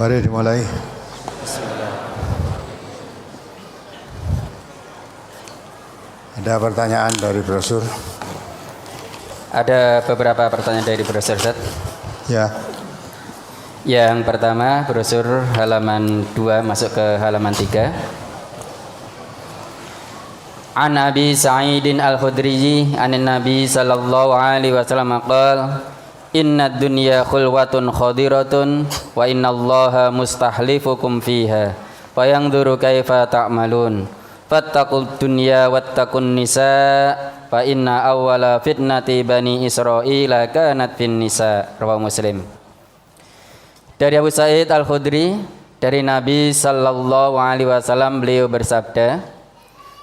Mari dimulai. Ada pertanyaan dari brosur? Ada beberapa pertanyaan dari brosur, Ustaz. Ya. Yang pertama, brosur halaman 2 masuk ke halaman 3. An Abi Sa'idin Al-Khudri anin Nabi sallallahu alaihi wasallam qala inna dunya khulwatun khadiratun wa innallaha mustahlifukum fiha fa yanzuru kaifa ta'malun fattaqud dunya wattaqun nisa fa inna awwala fitnati bani Israila kanat fin nisa. Rawahu Muslim. Dari Abu Sa'id Al-Khudri dari Nabi sallallahu alaihi wasallam, beliau bersabda,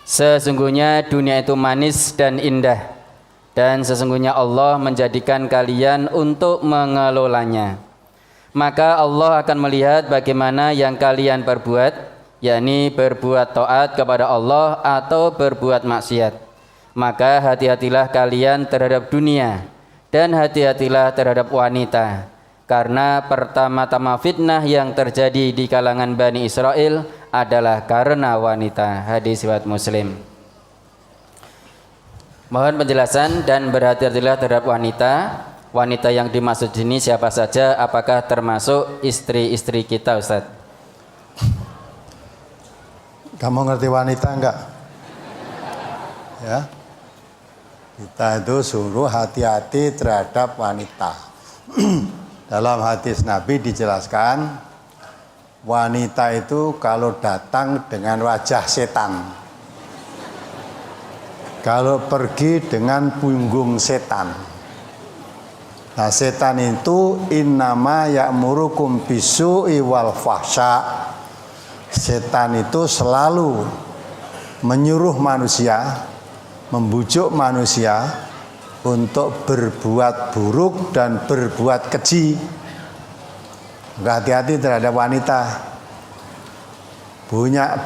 sesungguhnya dunia itu manis dan indah, dan sesungguhnya Allah menjadikan kalian untuk mengelolanya. Maka Allah akan melihat bagaimana yang kalian perbuat, yakni berbuat taat kepada Allah atau berbuat maksiat. Maka hati-hatilah kalian terhadap dunia, dan hati-hatilah terhadap wanita, karena pertama-tama fitnah yang terjadi di kalangan Bani Israel adalah karena wanita. Hadis riwayat Muslim. Mohon penjelasan dan berhati-hatilah terhadap wanita. Wanita yang dimaksud ini siapa saja? Apakah termasuk istri-istri kita, Ustaz? Kamu ngerti wanita enggak? Ya. Kita itu suruh hati-hati terhadap wanita. Dalam hadis Nabi dijelaskan, wanita itu kalau datang dengan wajah setan, kalau pergi dengan punggung setan. Nah, setan itu innama ya'murukum bisu'i wal fahsya. Setan itu selalu menyuruh manusia, membujuk manusia untuk berbuat buruk dan berbuat keji. Hati-hati terhadap wanita.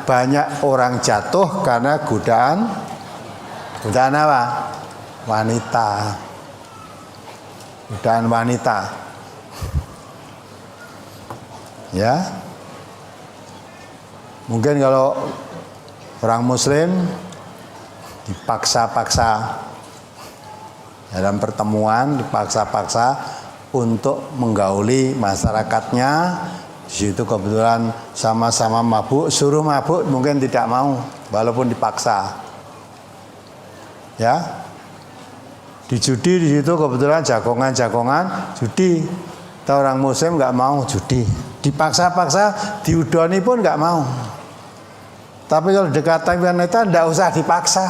Banyak orang jatuh karena godaan apa? Wanita. Godaan wanita. Ya. Mungkin kalau orang muslim dipaksa-paksa dalam pertemuan, dipaksa-paksa untuk menggauli masyarakatnya. Di situ kebetulan sama-sama mabuk, suruh mabuk mungkin tidak mau walaupun dipaksa. Ya. Di judi di situ kebetulan jagongan judi. Kita orang muslim nggak mau judi. Dipaksa-paksa, diudoni pun nggak mau. Tapi kalau dekatan wanita tidak usah dipaksa.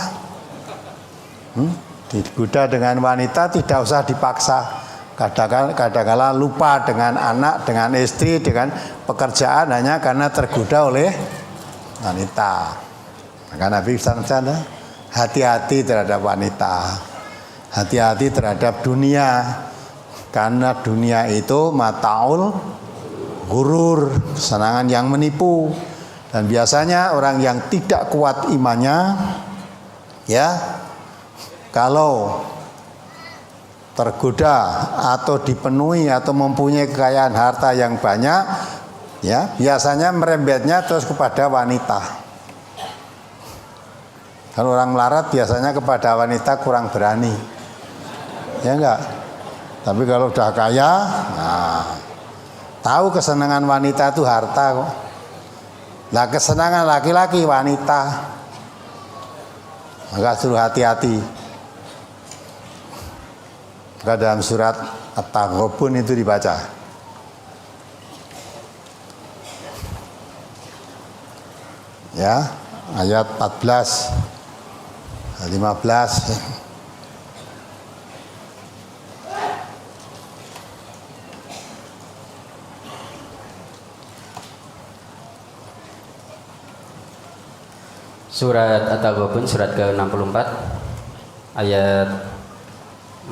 Digoda dengan wanita tidak usah dipaksa. Kadang-kala lupa dengan anak, dengan istri, dengan pekerjaan hanya karena tergoda oleh wanita. Maka Nabi bersabda, hati-hati terhadap wanita, hati-hati terhadap dunia, karena dunia itu mataul ghurur, kesenangan yang menipu. Dan biasanya orang yang tidak kuat imannya, ya, kalau tergoda atau dipenuhi atau mempunyai kekayaan harta yang banyak, ya, biasanya merembetnya terus kepada wanita. Kalau orang melarat biasanya kepada wanita kurang berani, ya enggak. Tapi kalau udah kaya, nah, tahu kesenangan wanita itu harta kok. Nah, kesenangan laki-laki wanita. Maka suruh hati-hati. Maka dalam surat At-Taghabun itu dibaca. Ya, ayat 14, 15. Surat At-Taghabun surat ke-64 ayat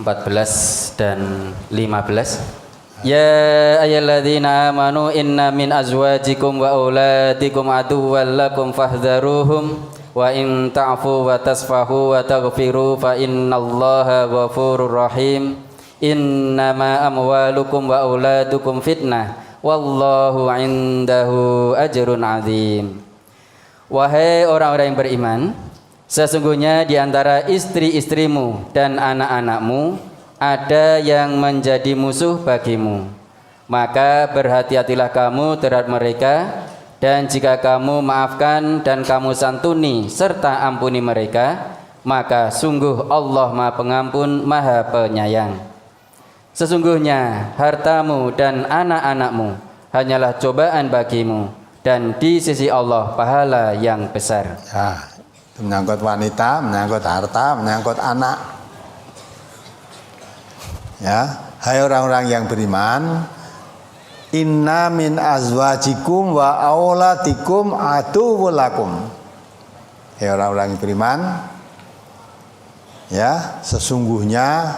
14 dan 15. Ya ayyuhalladzina amanu inna min azwajikum wa auladikum aduwwan lakum fahdharuhum wa in ta'fu wa tasfahu wa taghfiru fa innallaha ghafurur rahim. Innama amwalukum wa auladukum fitnah wallahu indahu ajrun azim. Wahai orang-orang yang beriman, sesungguhnya di antara istri-istrimu dan anak-anakmu ada yang menjadi musuh bagimu. Maka berhati-hatilah kamu terhadap mereka, dan jika kamu maafkan dan kamu santuni serta ampuni mereka, maka sungguh Allah Maha Pengampun, Maha Penyayang. Sesungguhnya hartamu dan anak-anakmu hanyalah cobaan bagimu, dan di sisi Allah pahala yang besar. Ya, itu menyangkut wanita, menyangkut harta, menyangkut anak. Ya, hai orang-orang yang beriman, inna min azwajikum wa auladikum aduwwul lakum. Hai orang-orang yang beriman, ya, sesungguhnya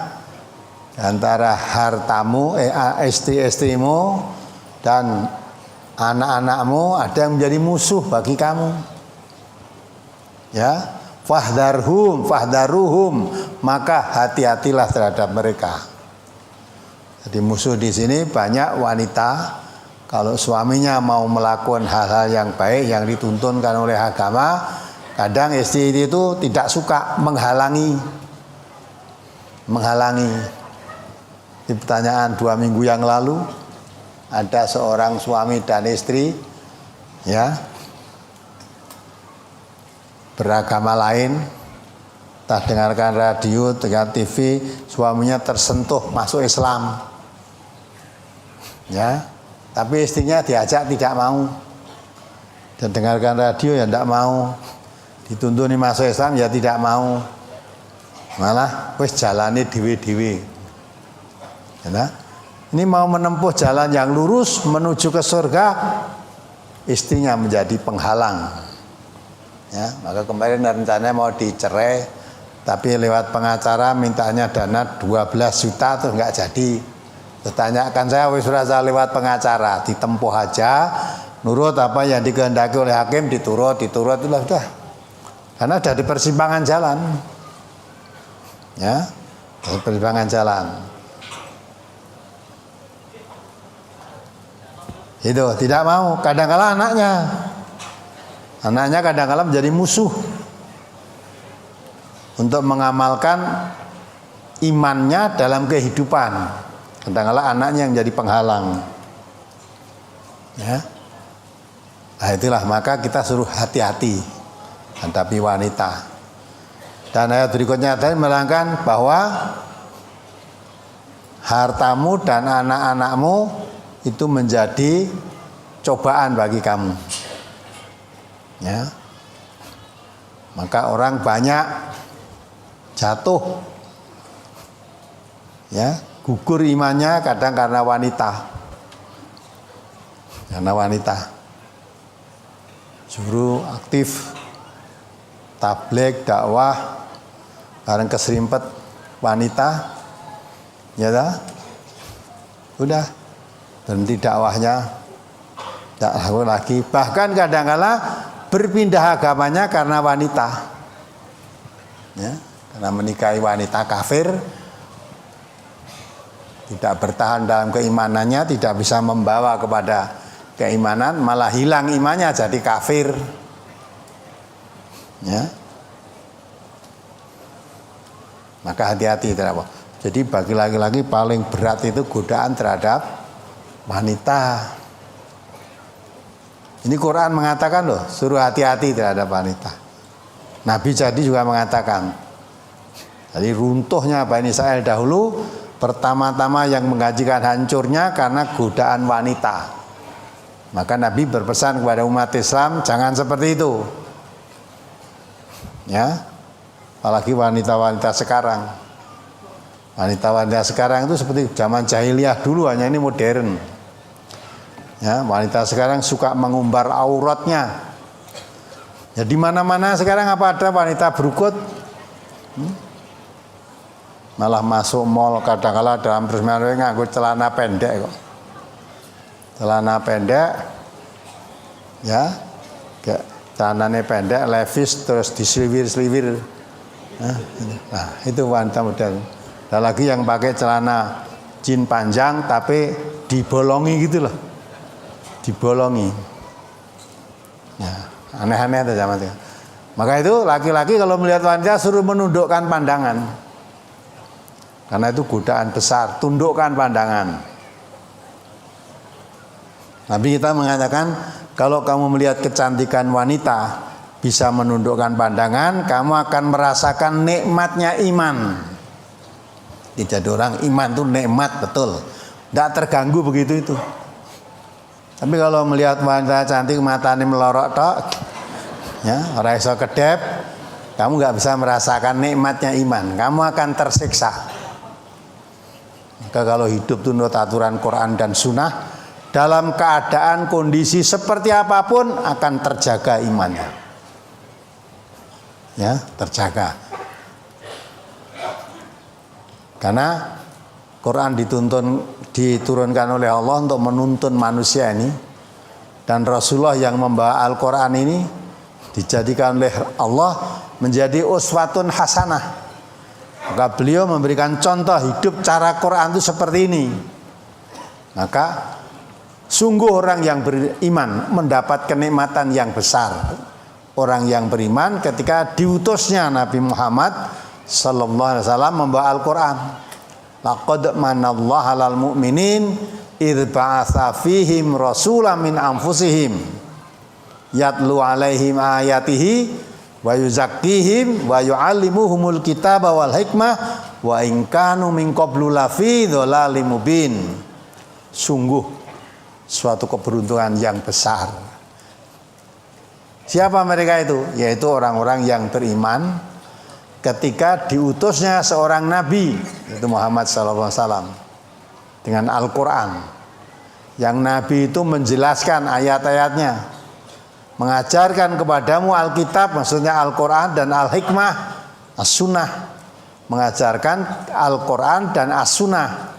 antara hartamu, istri-istrimu dan anak-anakmu ada yang menjadi musuh bagi kamu. Ya, fahdaruhum, maka hati-hatilah terhadap mereka. Jadi musuh di sini banyak wanita. Kalau suaminya mau melakukan hal-hal yang baik yang dituntunkan oleh agama, kadang istri itu tidak suka, menghalangi. Di pertanyaan 2 minggu yang lalu, ada seorang suami dan istri, ya, beragama lain, tak dengarkan radio, dengar TV, suaminya tersentuh masuk Islam, ya, tapi istrinya diajak tidak mau, dan dengarkan radio ya tidak mau, dituntuni masuk Islam ya tidak mau, malah wis jalani dewe-dewe. Ya, ini mau menempuh jalan yang lurus menuju ke surga, istrinya menjadi penghalang. Ya, maka kemarin rencananya mau dicerai, tapi lewat pengacara mintanya dana 12 juta terus nggak jadi. Ditanyakan saya, wis rasa lewat pengacara, ditempuh aja, nurut apa yang dikehendaki oleh hakim, diturut itulah sudah. Karena ada di persimpangan jalan. Ya, di persimpangan jalan. Itu tidak mau, kadang-kala anaknya kadang-kala menjadi musuh untuk mengamalkan imannya dalam kehidupan. Kadang-kala anaknya yang menjadi penghalang. Ya, nah, itulah maka kita suruh hati-hati hadapi wanita. Dan ayat berikutnya tadi menerangkan bahwa hartamu dan anak-anakmu itu menjadi cobaan bagi kamu. Ya, maka orang banyak jatuh, ya, gugur imannya kadang karena wanita. Suruh aktif tabligh dakwah bareng keserimpet wanita, ya dah, udah berhenti dakwahnya, tidak laku lagi. Bahkan kadang-kala berpindah agamanya karena wanita, ya, karena menikahi wanita kafir, tidak bertahan dalam keimanannya, tidak bisa membawa kepada keimanan, malah hilang imannya jadi kafir. Ya, maka hati-hati terhadap. Jadi bagi laki-laki paling berat itu godaan terhadap wanita. Ini Quran mengatakan loh, suruh hati-hati terhadap wanita. Nabi jadi juga mengatakan. Jadi runtuhnya Bani Israil dahulu, pertama-tama yang mengajikan hancurnya karena godaan wanita. Maka Nabi berpesan kepada umat Islam, jangan seperti itu. Ya, apalagi wanita-wanita sekarang. Wanita-wanita sekarang itu seperti zaman jahiliyah dulu, hanya ini modern. Ya, wanita sekarang suka mengumbar auratnya. Ya, di mana-mana sekarang apa ada wanita berukut. Malah masuk mall kadang-kala dalam perjalanan nganggo celana pendek kok. Celana pendek, ya, kayak celananya pendek, levis terus diseliwir-seliwir. Nah, itu wanita modern. Ada lagi yang pakai celana jin panjang tapi dibolongi gitu loh. dibolongi. Ya, aneh-aneh itu zaman itu. Maka itu laki-laki kalau melihat wanita suruh menundukkan pandangan. Karena itu godaan besar, tundukkan pandangan. Nabi kita mengatakan, kalau kamu melihat kecantikan wanita bisa menundukkan pandangan, kamu akan merasakan nikmatnya iman. Jadi orang iman itu nikmat betul, tidak terganggu begitu itu. Tapi kalau melihat wanita cantik matanya melorot tok, ya, ora iso kedep, kamu nggak bisa merasakan nikmatnya iman. Kamu akan tersiksa. Maka kalau hidup tunduk aturan Quran dan Sunnah, dalam keadaan kondisi seperti apapun akan terjaga imannya. Ya, terjaga. Karena Quran diturunkan oleh Allah untuk menuntun manusia ini, dan Rasulullah yang membawa Al-Quran ini dijadikan oleh Allah menjadi uswatun hasanah. Maka beliau memberikan contoh hidup cara Quran itu seperti ini. Maka sungguh orang yang beriman mendapat kenikmatan yang besar. Orang yang beriman ketika diutusnya Nabi Muhammad sallallahu alaihi wasallam membawa Al-Quran. Laqad manallahu 'alal mu'minin idz ba'atsa fihim rasulan min anfusihim yatlu 'alaihim ayatihi wa yuzakkihim wa yu'allimuhumul kitaba wal hikmah wa in kanu min qablu lafi dhalalim mubin. Sungguh suatu keberuntungan yang besar. Siapa mereka itu? Yaitu orang-orang yang beriman ketika diutusnya seorang nabi, yaitu Muhammad SAW, dengan Al-Quran. Yang nabi itu menjelaskan ayat-ayatnya, mengajarkan kepadamu Alkitab, maksudnya Al-Quran, dan Al-Hikmah, As-Sunnah, mengajarkan Al-Quran dan As-Sunnah.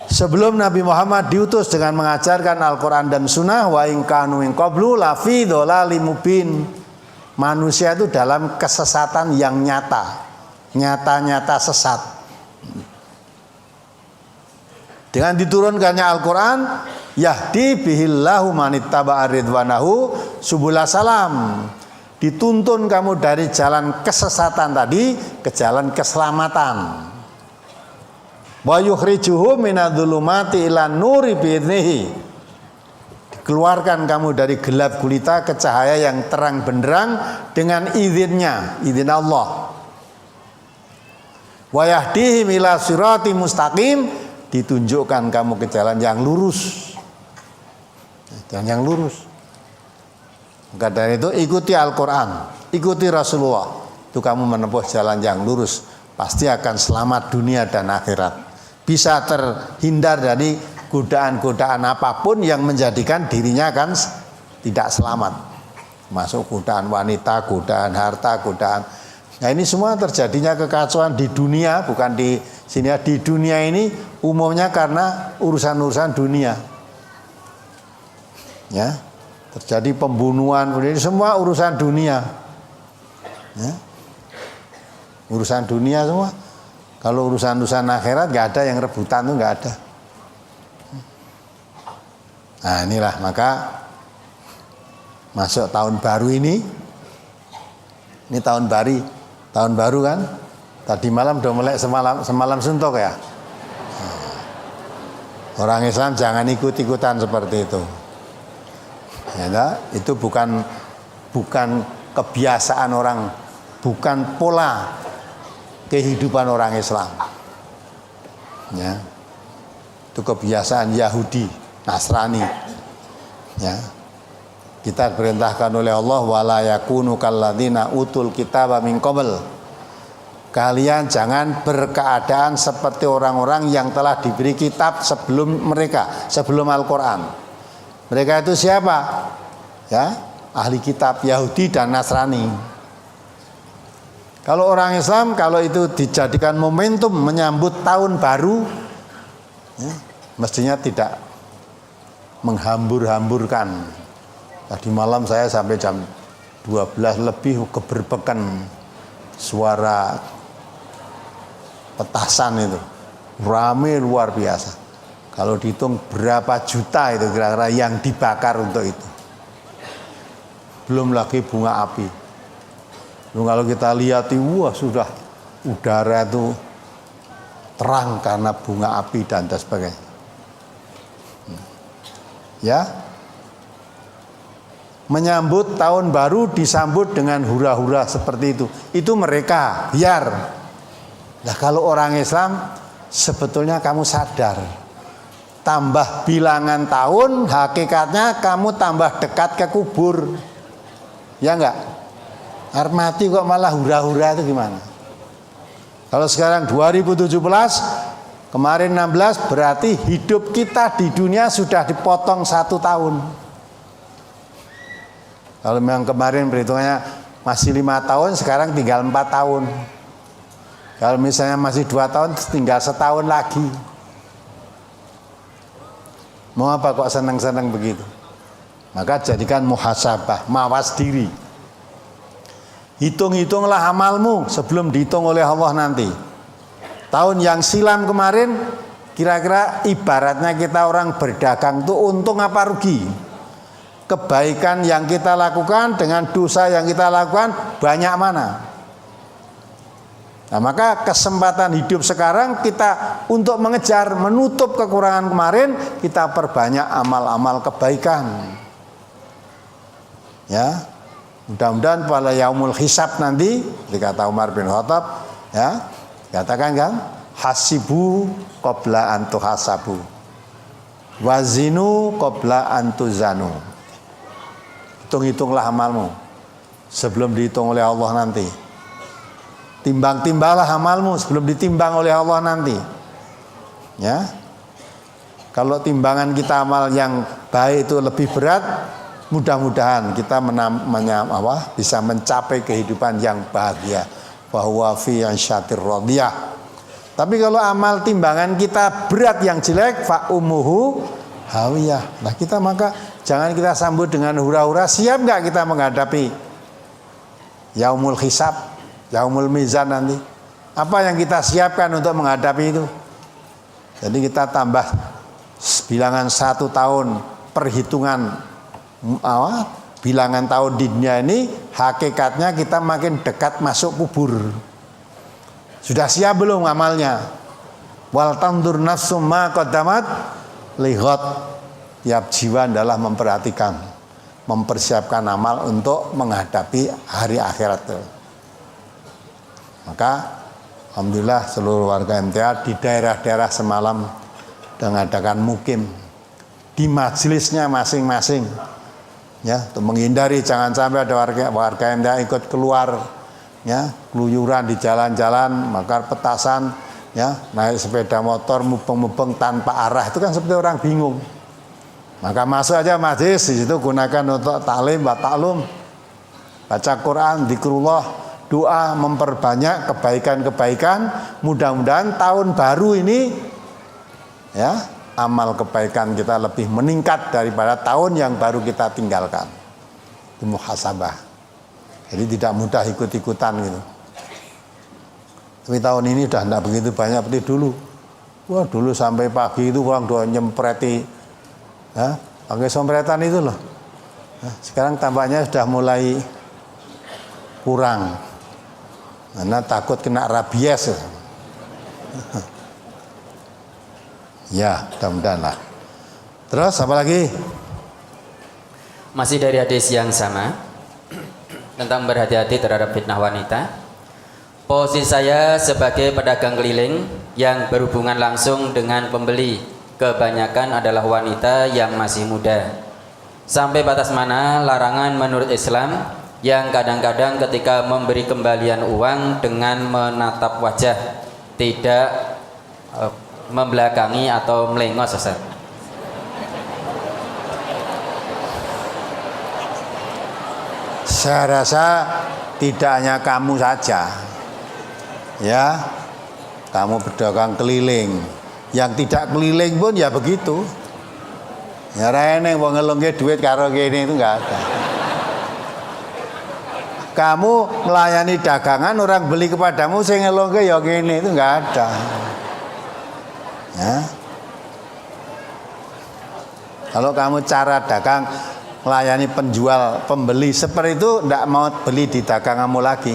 Sebelum Nabi Muhammad diutus dengan mengajarkan Al-Quran dan Sunnah, wa in kanu min qablu lafi dhalalim mubin. Manusia itu dalam kesesatan yang nyata-nyata sesat. Dengan diturunkannya Al-Quran, yahdi bihillahu manittaba'a ridwanahu subula salam. Dituntun kamu dari jalan kesesatan tadi ke jalan keselamatan. Wa yukhrijuhum minadh-dhulumati ilan nuri bi'idnihi. Dikeluarkan kamu dari gelap gulita ke cahaya yang terang benderang dengan izinnya, izin Allah. Wa yahdihim ila sirati mustaqim, ditunjukkan kamu ke jalan yang lurus. Jalan yang lurus. Maka dari itu ikuti Al-Quran, ikuti Rasulullah. Itu kamu menempuh jalan yang lurus, pasti akan selamat dunia dan akhirat. Bisa terhindar dari godaan-godaan apapun yang menjadikan dirinya kan tidak selamat. Masuk godaan wanita, godaan harta, godaan. Nah ini semua terjadinya kekacauan di dunia, bukan di sini. Di dunia ini umumnya karena urusan-urusan dunia. Ya, terjadi pembunuhan, ini semua urusan dunia. Ya. Urusan dunia semua. Kalau urusan-urusan akhirat nggak ada, yang rebutan tuh nggak ada. Nah inilah, maka masuk tahun baru ini tahun baru kan. Tadi malam udah mulai semalam suntuk ya. Orang Islam jangan ikut-ikutan seperti itu. Ya, itu bukan kebiasaan orang, bukan pola kehidupan orang Islam. Ya. Itu kebiasaan Yahudi, Nasrani. Ya. Kita diperintahkan oleh Allah wala yakunu kalladzina utul kitaba min qabl. Kalian jangan berkeadaan seperti orang-orang yang telah diberi kitab sebelum mereka, sebelum Al-Qur'an. Mereka itu siapa? Ya, ahli kitab Yahudi dan Nasrani. Kalau orang Islam, kalau itu dijadikan momentum menyambut tahun baru, ya, mestinya tidak menghambur-hamburkan. Tadi malam saya sampai jam 12 lebih keberbekan suara petasan itu, rame luar biasa. Kalau dihitung berapa juta itu kira-kira yang dibakar untuk itu. Belum lagi bunga api. Kalau kita lihat, wah sudah udara itu terang karena bunga api dan sebagainya. Ya, menyambut tahun baru disambut dengan hura-hura seperti itu. Itu mereka biar. Nah kalau orang Islam sebetulnya kamu sadar, tambah bilangan tahun, hakikatnya kamu tambah dekat ke kubur. Ya enggak? Arep mati kok malah hura-hura itu gimana? Kalau sekarang 2017, kemarin 16, berarti hidup kita di dunia sudah dipotong 1 tahun. Kalau memang kemarin perhitungannya masih 5 tahun, sekarang tinggal 4 tahun. Kalau misalnya masih 2 tahun, tinggal setahun lagi. Mau apa kok senang-senang begitu? Maka jadikan muhasabah, mawas diri. Hitung-hitunglah amalmu sebelum dihitung oleh Allah nanti. Tahun yang silam kemarin, kira-kira ibaratnya kita orang berdagang itu untung apa rugi? Kebaikan yang kita lakukan dengan dosa yang kita lakukan banyak mana? Nah maka kesempatan hidup sekarang kita untuk mengejar, menutup kekurangan kemarin, kita perbanyak amal-amal kebaikan. Ya, mudah-mudahan pada yaumul hisab nanti, dikata Umar bin Khattab, ya, katakan kan, hasibu qabla an tuhasabu, wazinu qabla an tuzanu. Hitung-hitunglah amalmu sebelum dihitung oleh Allah nanti. Timbang-timbanglah amalmu sebelum ditimbang oleh Allah nanti. Ya. Kalau timbangan kita amal yang baik itu lebih berat, mudah-mudahan kita bisa mencapai kehidupan yang bahagia. Bahwa fi ansyatir radiyah. Tapi kalau amal timbangan kita berat yang jelek, fa umuhu hawiyah. Nah kita maka jangan kita sambut dengan hura-hura. Siap nggak kita menghadapi yaumul hisab, yaumul mizan nanti? Apa yang kita siapkan untuk menghadapi itu? Jadi kita tambah bilangan 1 tahun perhitungan bilangan tahun di dunia ini, hakikatnya kita makin dekat masuk kubur. Sudah siap belum amalnya? Wal tandur nafsum ma qaddamat lihat. Tiap jiwa adalah memperhatikan, mempersiapkan amal untuk menghadapi hari akhirat. Maka alhamdulillah seluruh warga MTA di daerah-daerah semalam mengadakan mukim di majelisnya masing-masing. Ya, untuk menghindari jangan sampai ada warga MTA ikut keluar, ya, keluyuran di jalan-jalan, makar petasan, ya, naik sepeda motor mubeng-mubeng tanpa arah, itu kan seperti orang bingung. Maka masuk aja majelis, di situ gunakan untuk taklim, taklum, baca Quran, zikrullah, doa, memperbanyak kebaikan-kebaikan. Mudah-mudahan tahun baru ini, ya, amal kebaikan kita lebih meningkat daripada tahun yang baru kita tinggalkan. Itu muhasabah. Jadi tidak mudah ikut-ikutan gitu. Tapi tahun ini udah tidak begitu banyak seperti dulu. Wah dulu sampai pagi itu orang doa nyempreti, ya, pakai sempretan itu loh. Nah, sekarang tampaknya sudah mulai kurang. Karena takut kena rabies. Ya, mudah-mudahan lah. Terus apa lagi? Masih dari hadis yang sama tentang berhati-hati terhadap fitnah wanita. Posisi saya sebagai pedagang keliling yang berhubungan langsung dengan pembeli kebanyakan adalah wanita yang masih muda. Sampai batas mana larangan menurut Islam yang kadang-kadang ketika memberi kembalian uang dengan menatap wajah, tidak membelakangi atau melengos, Ustaz? Saya rasa tidak hanya kamu saja, ya, kamu pedagang keliling, yang tidak keliling pun ya begitu. Ya rene wong ngelungke duit karo kene itu enggak ada. Kamu melayani dagangan, orang beli kepadamu sing ngelungke ya kene, itu enggak ada. Ya. Kalau kamu cara dagang melayani penjual, pembeli seperti itu, tidak mau beli di daganganmu lagi.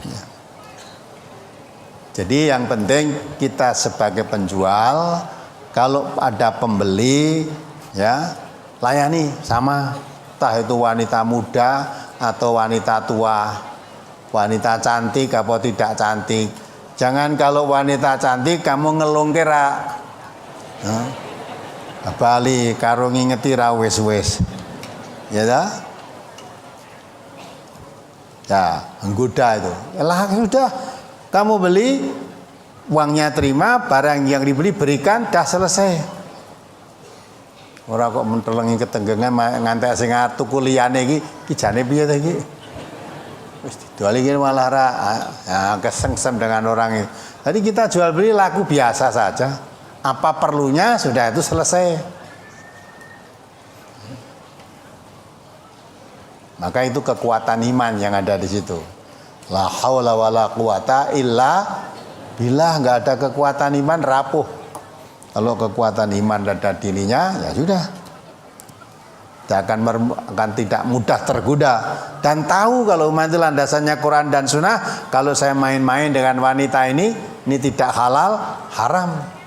Ya. Jadi yang penting kita sebagai penjual, kalau ada pembeli, ya layani sama, entah itu wanita muda atau wanita tua, wanita cantik apa tidak cantik. Jangan kalau wanita cantik kamu ngelung kira. Bali karo ngingeti ra wis-wis. Ya dah? Ya, menggoda itu. Lah sudah kamu beli, uangnya terima, barang yang dibeli berikan, dah selesai. Ora kok mentelengi ketenggengan ngantek sing tuku liyane iki jane piye ta iki? Wis didoli iki malah ra kesengsem dengan orang itu. Jadi kita jual beli laku biasa saja. Apa perlunya sudah itu selesai. Maka itu kekuatan iman yang ada di situ. La haula wala quwata illa billah, enggak ada kekuatan iman rapuh. Kalau kekuatan iman ada dirinya, ya sudah. Dia akan tidak mudah tergoda dan tahu kalau umat itu landasannya Quran dan Sunnah. Kalau saya main-main dengan wanita ini tidak halal, haram.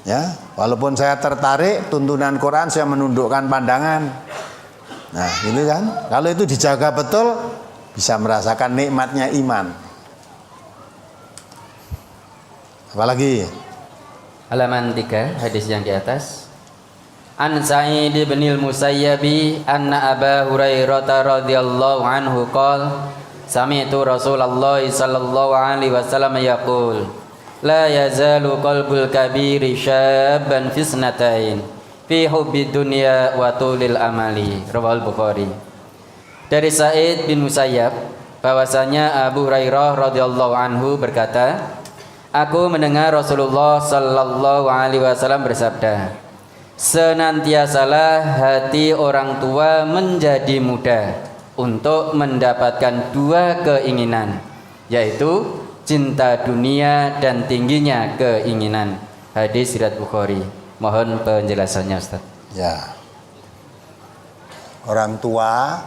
Ya, walaupun saya tertarik tuntunan Quran, saya menundukkan pandangan. Nah, gitu kan? Kalau itu dijaga betul, bisa merasakan nikmatnya iman. Apalagi? Halaman 3, hadis yang di atas. An Sa'id bin al-Musayyabi anna Aba Hurairah radhiyallahu anhu qala sami'tu Rasulullah sallallahu alaihi wasallam yaqul la yazalu qalbul kabiri syabban fi snatain fi hubbi dunya wa tulil amali. Rawahul Bukhari. Dari Sa'id bin Musayyab bahwasanya Abu Hurairah radhiyallahu anhu berkata, aku mendengar Rasulullah sallallahu alaihi wasallam bersabda, senantiasalah hati orang tua menjadi muda untuk mendapatkan dua keinginan, yaitu cinta dunia dan tingginya keinginan. Hadis riwayat Bukhari. Mohon penjelasannya Ustaz. Ya. Orang tua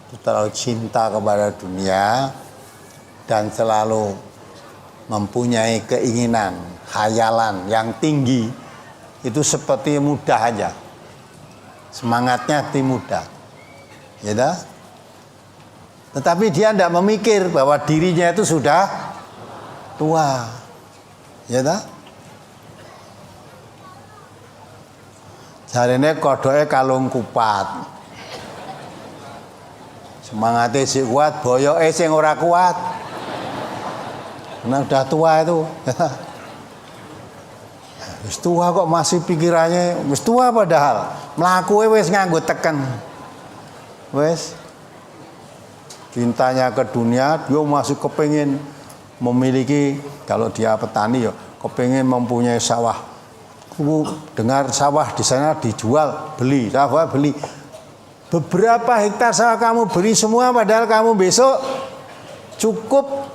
itu terlalu cinta kepada dunia dan selalu mempunyai keinginan, khayalan yang tinggi. Itu seperti muda aja. Semangatnya seperti muda. Ya dah? Tetapi dia tidak memikir bahwa dirinya itu sudah tua. Ya dah? Jarine kodoke kalung kupat. Semangatnya si kuat, boyoke sing ora kuat. Karena udah tua itu. Wis tua kok masih pikirannya, wis tua padahal mlakuke wis nganggo teken. Wis cintanya ke dunia, dia masih kepingin memiliki, kalau dia petani ya kepingin mempunyai sawah. Dengar sawah di sana dijual, beli, sawah beli. Beberapa hektar sawah kamu beli semua, padahal kamu besok cukup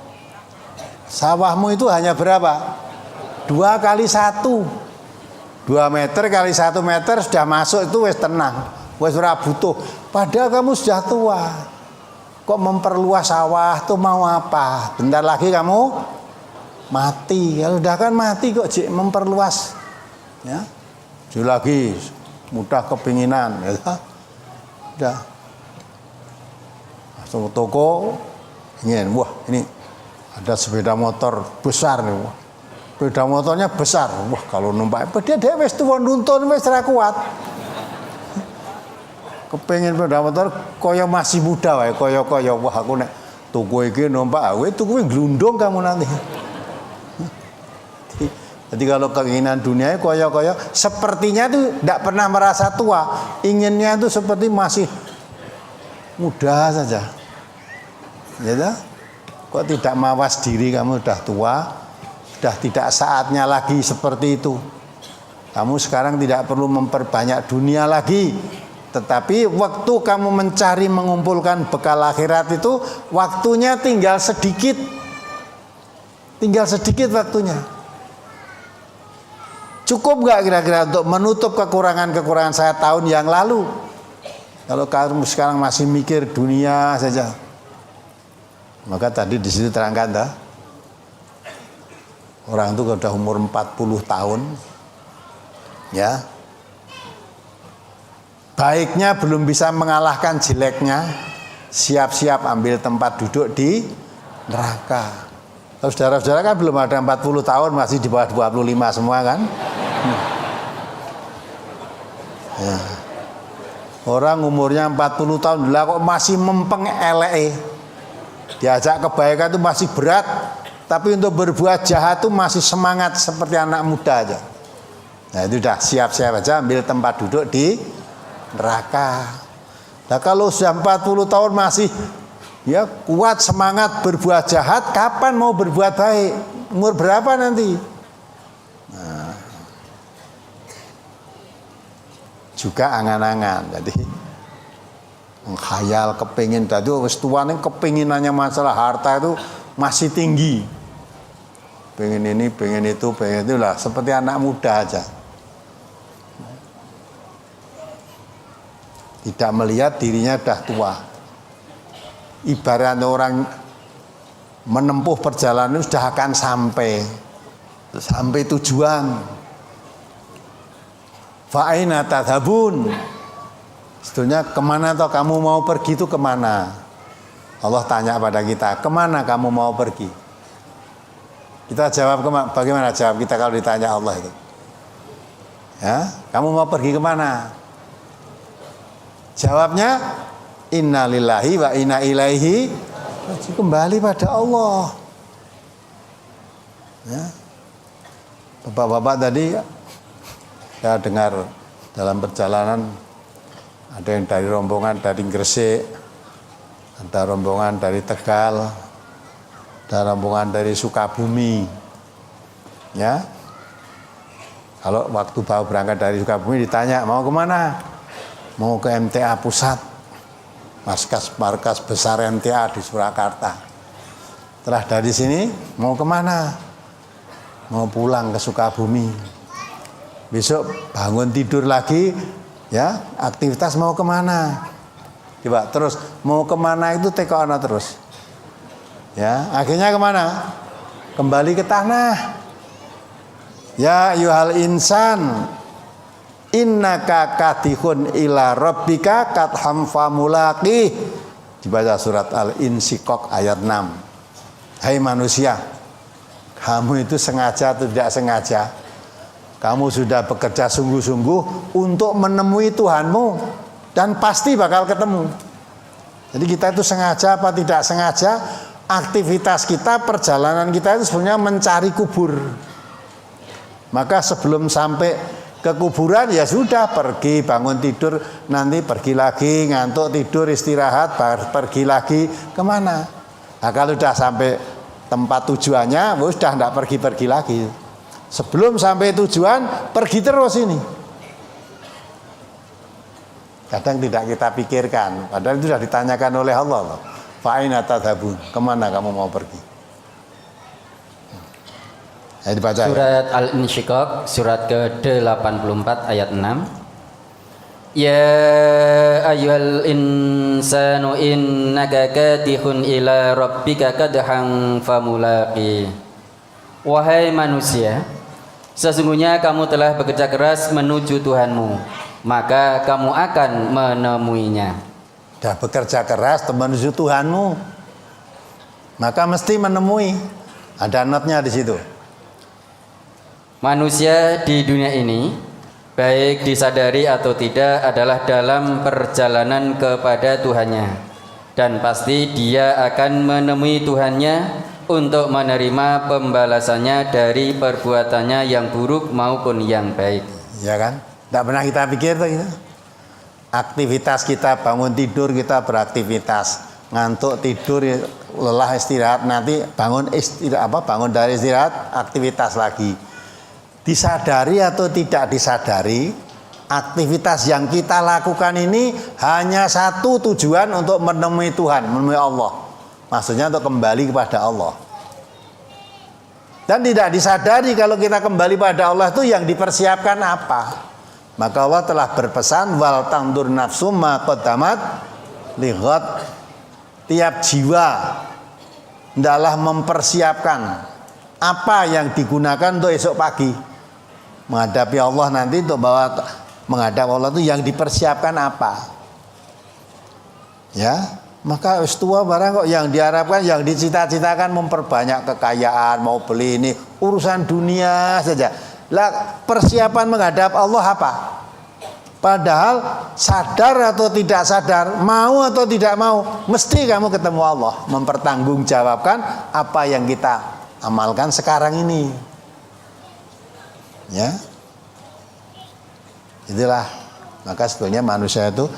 sawahmu itu hanya berapa? 2 kali 1, 2 meter kali 1 meter sudah masuk, itu wis tenang, wis ora butuh. Padahal kamu sudah tua. Kok memperluas sawah tuh mau apa? Bentar lagi kamu mati. Kalau udah kan mati kok memperluas. Ya. Jadi lagi mudah kepinginan, ya. Udah. Masuk toko ingin, wah ini ada sepeda motor besar nih. Wah. Sepeda motornya besar. Wah, kalau numpak dia wis tuwa nuntun wis ora kuat. Kepengen sepeda motor kaya masih muda wae, kaya wah aku nek tuku iki numpak kowe tuku glundung kamu nanti. Jadi kalau keinginan dunia kaya sepertinya itu tidak pernah merasa tua, inginnya itu seperti masih muda saja. Ya, kok tidak mawas diri kamu sudah tua, sudah tidak saatnya lagi seperti itu. Kamu sekarang tidak perlu memperbanyak dunia lagi. Tetapi waktu kamu mencari mengumpulkan bekal akhirat itu waktunya tinggal sedikit. Tinggal sedikit waktunya. Cukup nggak kira-kira untuk menutup kekurangan-kekurangan saya tahun yang lalu? Kalau kamu sekarang masih mikir dunia saja, maka tadi di situ terangkan dah, orang itu sudah umur 40 tahun, ya, baiknya belum bisa mengalahkan jeleknya, siap-siap ambil tempat duduk di neraka. Kalau saudara-saudara kan belum ada 40 tahun, masih di bawah 25 semua kan? Ya. Orang umurnya 40 tahun lah kok masih mempeng eleke. Diajak kebaikan itu masih berat, tapi untuk berbuat jahat itu masih semangat seperti anak muda aja. Nah itu udah siap-siap aja ambil tempat duduk di neraka. Nah kalau sudah 40 tahun masih ya kuat semangat berbuat jahat, kapan mau berbuat baik? Umur berapa nanti? Nah, juga angan-angan, jadi menghayal, kepingin. Tadi wis tua nih kepinginannya masalah harta itu masih tinggi. Pengen ini, pengen itu lah, seperti anak muda aja. Tidak melihat dirinya sudah tua. Ibarat orang menempuh perjalanan sudah akan sampai tujuan. Fa'aina tadhabun. Sebetulnya kemana toh kamu mau pergi itu kemana? Allah tanya pada kita, kemana kamu mau pergi? Kita jawab bagaimana jawab kita kalau ditanya Allah itu? Ya, kamu mau pergi kemana? Jawabnya, inna lillahi wa inna ilaihi, kembali pada Allah. Ya. Bapak-bapak tadi saya dengar dalam perjalanan ada yang dari rombongan dari Gresik, ada rombongan dari Tegal, ada rombongan dari Sukabumi. Ya, kalau waktu bawa berangkat dari Sukabumi ditanya mau kemana? Mau ke MTA Pusat, markas besar MTA di Surakarta. Setelah dari sini mau kemana? Mau pulang ke Sukabumi. Besok bangun tidur lagi, ya aktivitas mau kemana? Coba terus mau kemana itu tekoana terus. Ya akhirnya kemana? Kembali ke tanah. Ya yuhal insan, innaka katihun ila rabbika katham famulaqih. Dibaca surat Al-Insyiqaq ayat 6. Hai manusia, kamu itu sengaja atau tidak sengaja, kamu sudah bekerja sungguh-sungguh untuk menemui Tuhanmu dan pasti bakal ketemu. Jadi kita itu sengaja apa tidak sengaja, aktivitas kita, perjalanan kita itu sebenarnya mencari kubur. Maka sebelum sampai ke kuburan ya sudah pergi, bangun tidur, nanti pergi lagi, ngantuk tidur istirahat, pergi lagi kemana? Nah kalau sudah sampai tempat tujuannya, sudah tidak pergi-pergi lagi. Sebelum sampai tujuan pergi terus ini. Kadang tidak kita pikirkan, padahal itu sudah ditanyakan oleh Allah. Fa'aina tadhabun, kemana kamu mau pergi? Dibaca, surat Al-Insyiqaq surat ke-84 ayat 6. Ya ayyuhal insanu innaka katihun ila rabbika kadhan famulaqi. Wahai manusia, sesungguhnya kamu telah bekerja keras menuju Tuhanmu, maka kamu akan menemuinya. Sudah bekerja keras menuju Tuhanmu, maka mesti menemui. Ada notnya di situ. Manusia di dunia ini, baik disadari atau tidak, adalah dalam perjalanan kepada Tuhannya, dan pasti dia akan menemui Tuhannya untuk menerima pembalasannya dari perbuatannya yang buruk maupun yang baik. Ya kan? Tidak pernah kita pikir tuh gitu. Aktivitas kita, bangun tidur kita beraktivitas, ngantuk tidur, lelah istirahat, nanti bangun dari istirahat aktivitas lagi. Disadari atau tidak disadari, aktivitas yang kita lakukan ini hanya satu tujuan, untuk menemui Tuhan, menemui Allah. Maksudnya untuk kembali kepada Allah. Dan tidak disadari kalau kita kembali pada Allah itu yang dipersiapkan apa. Maka Allah telah berpesan wal tandur nafsum ma qaddamat lighad. Tiap jiwa hendaklah mempersiapkan apa yang digunakan untuk esok pagi. Menghadapi Allah nanti untuk menghadap Allah itu yang dipersiapkan apa. Ya, maka wis tua barang kok yang diharapkan, yang dicita-citakan memperbanyak kekayaan, mau beli ini urusan dunia saja. Lah persiapan menghadap Allah apa? Padahal sadar atau tidak sadar, mau atau tidak mau, mesti kamu ketemu Allah, mempertanggungjawabkan apa yang kita amalkan sekarang ini. Ya. Itulah. Maka sebetulnya manusia itu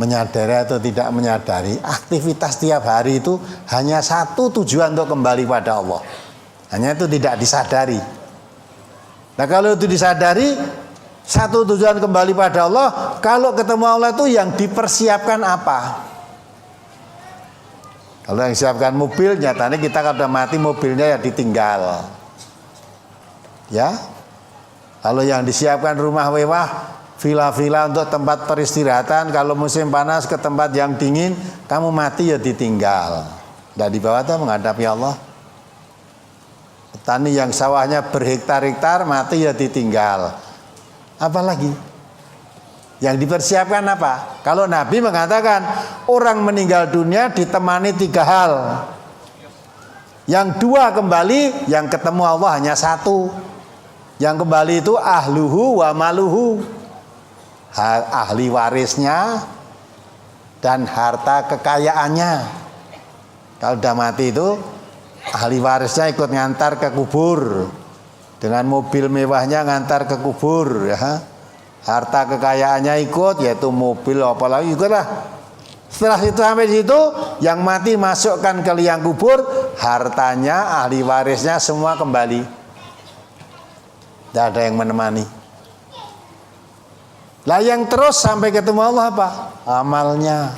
menyadari atau tidak menyadari, aktivitas tiap hari itu hanya satu tujuan untuk kembali pada Allah. Hanya itu tidak disadari. Nah kalau itu disadari, satu tujuan kembali pada Allah, kalau ketemu Allah itu yang dipersiapkan apa? Kalau yang siapkan mobil, nyatanya kita kalau udah mati mobilnya ya ditinggal. Ya. Kalau yang disiapkan rumah mewah, villa-villa untuk tempat peristirahatan, kalau musim panas ke tempat yang dingin, kamu mati ya ditinggal. Tidak dibawa tuh menghadapi Allah. Petani yang sawahnya berhektar-hektar mati ya ditinggal. Apalagi yang dipersiapkan apa? Kalau Nabi mengatakan orang meninggal dunia ditemani 3 hal. Yang 2 kembali, yang ketemu Allah hanya 1. Yang kembali itu ahluhu wa maluhu. Ahli warisnya dan harta kekayaannya. Kalau udah mati itu ahli warisnya ikut ngantar ke kubur dengan mobil mewahnya, ngantar ke kubur ya. Harta kekayaannya ikut, yaitu mobil apalagi ikutlah. Setelah itu sampai di situ, yang mati masukkan ke liang kubur, hartanya, ahli warisnya semua kembali. Tidak ada yang menemani. Lah yang terus sampai ketemu Allah apa? Amalnya,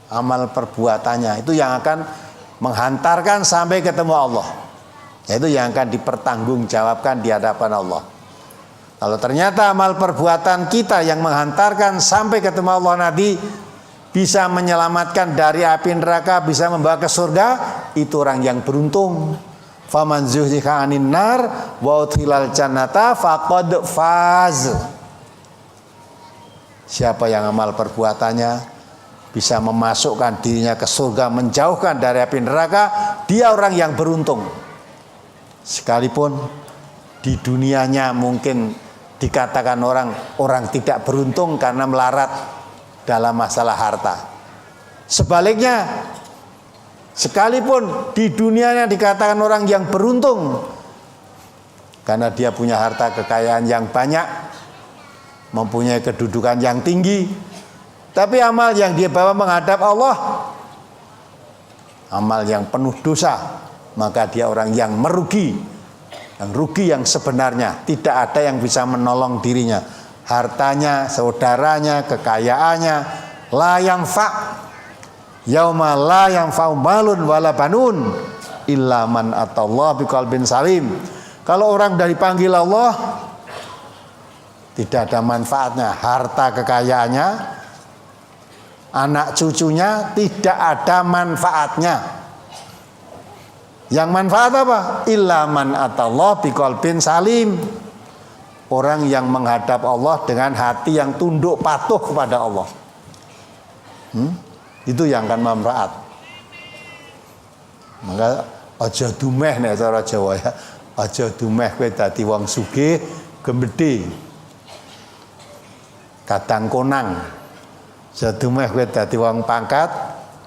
amal perbuatannya. Itu yang akan menghantarkan sampai ketemu Allah. Itu yang akan dipertanggungjawabkan di hadapan Allah. Kalau ternyata amal perbuatan kita yang menghantarkan sampai ketemu Allah nanti bisa menyelamatkan dari api neraka, bisa membawa ke surga, itu orang yang beruntung. Faman zuhziha 'anil nar wa udkhilal jannata faqad faz. Siapa yang amal perbuatannya bisa memasukkan dirinya ke surga, menjauhkan dari api neraka, dia orang yang beruntung. Sekalipun di dunianya mungkin dikatakan orang tidak beruntung karena melarat dalam masalah harta. Sebaliknya, sekalipun di dunianya dikatakan orang yang beruntung karena dia punya harta kekayaan yang banyak, mempunyai kedudukan yang tinggi, tapi amal yang dia bawa menghadap Allah, amal yang penuh dosa, maka dia orang yang merugi, yang rugi yang sebenarnya. Tidak ada yang bisa menolong dirinya, hartanya, saudaranya, kekayaannya, la yanfa' yauma la yanfa'u malun wala banun illa man atallaha biqalbin salim. Kalau orang dari panggil Allah, tidak ada manfaatnya, harta kekayaannya, anak cucunya, tidak ada manfaatnya. Yang manfaat apa? Illa man atallaha biqalbin salim. Orang yang menghadap Allah dengan hati yang tunduk patuh kepada Allah. Itu yang akan manfaat. Maka aja dumeh nek cara Jawa ya. Aja dumeh kowe dadi wong sugih gemedhe. Kadang konang. Aja dumeh kowe dadi wong pangkat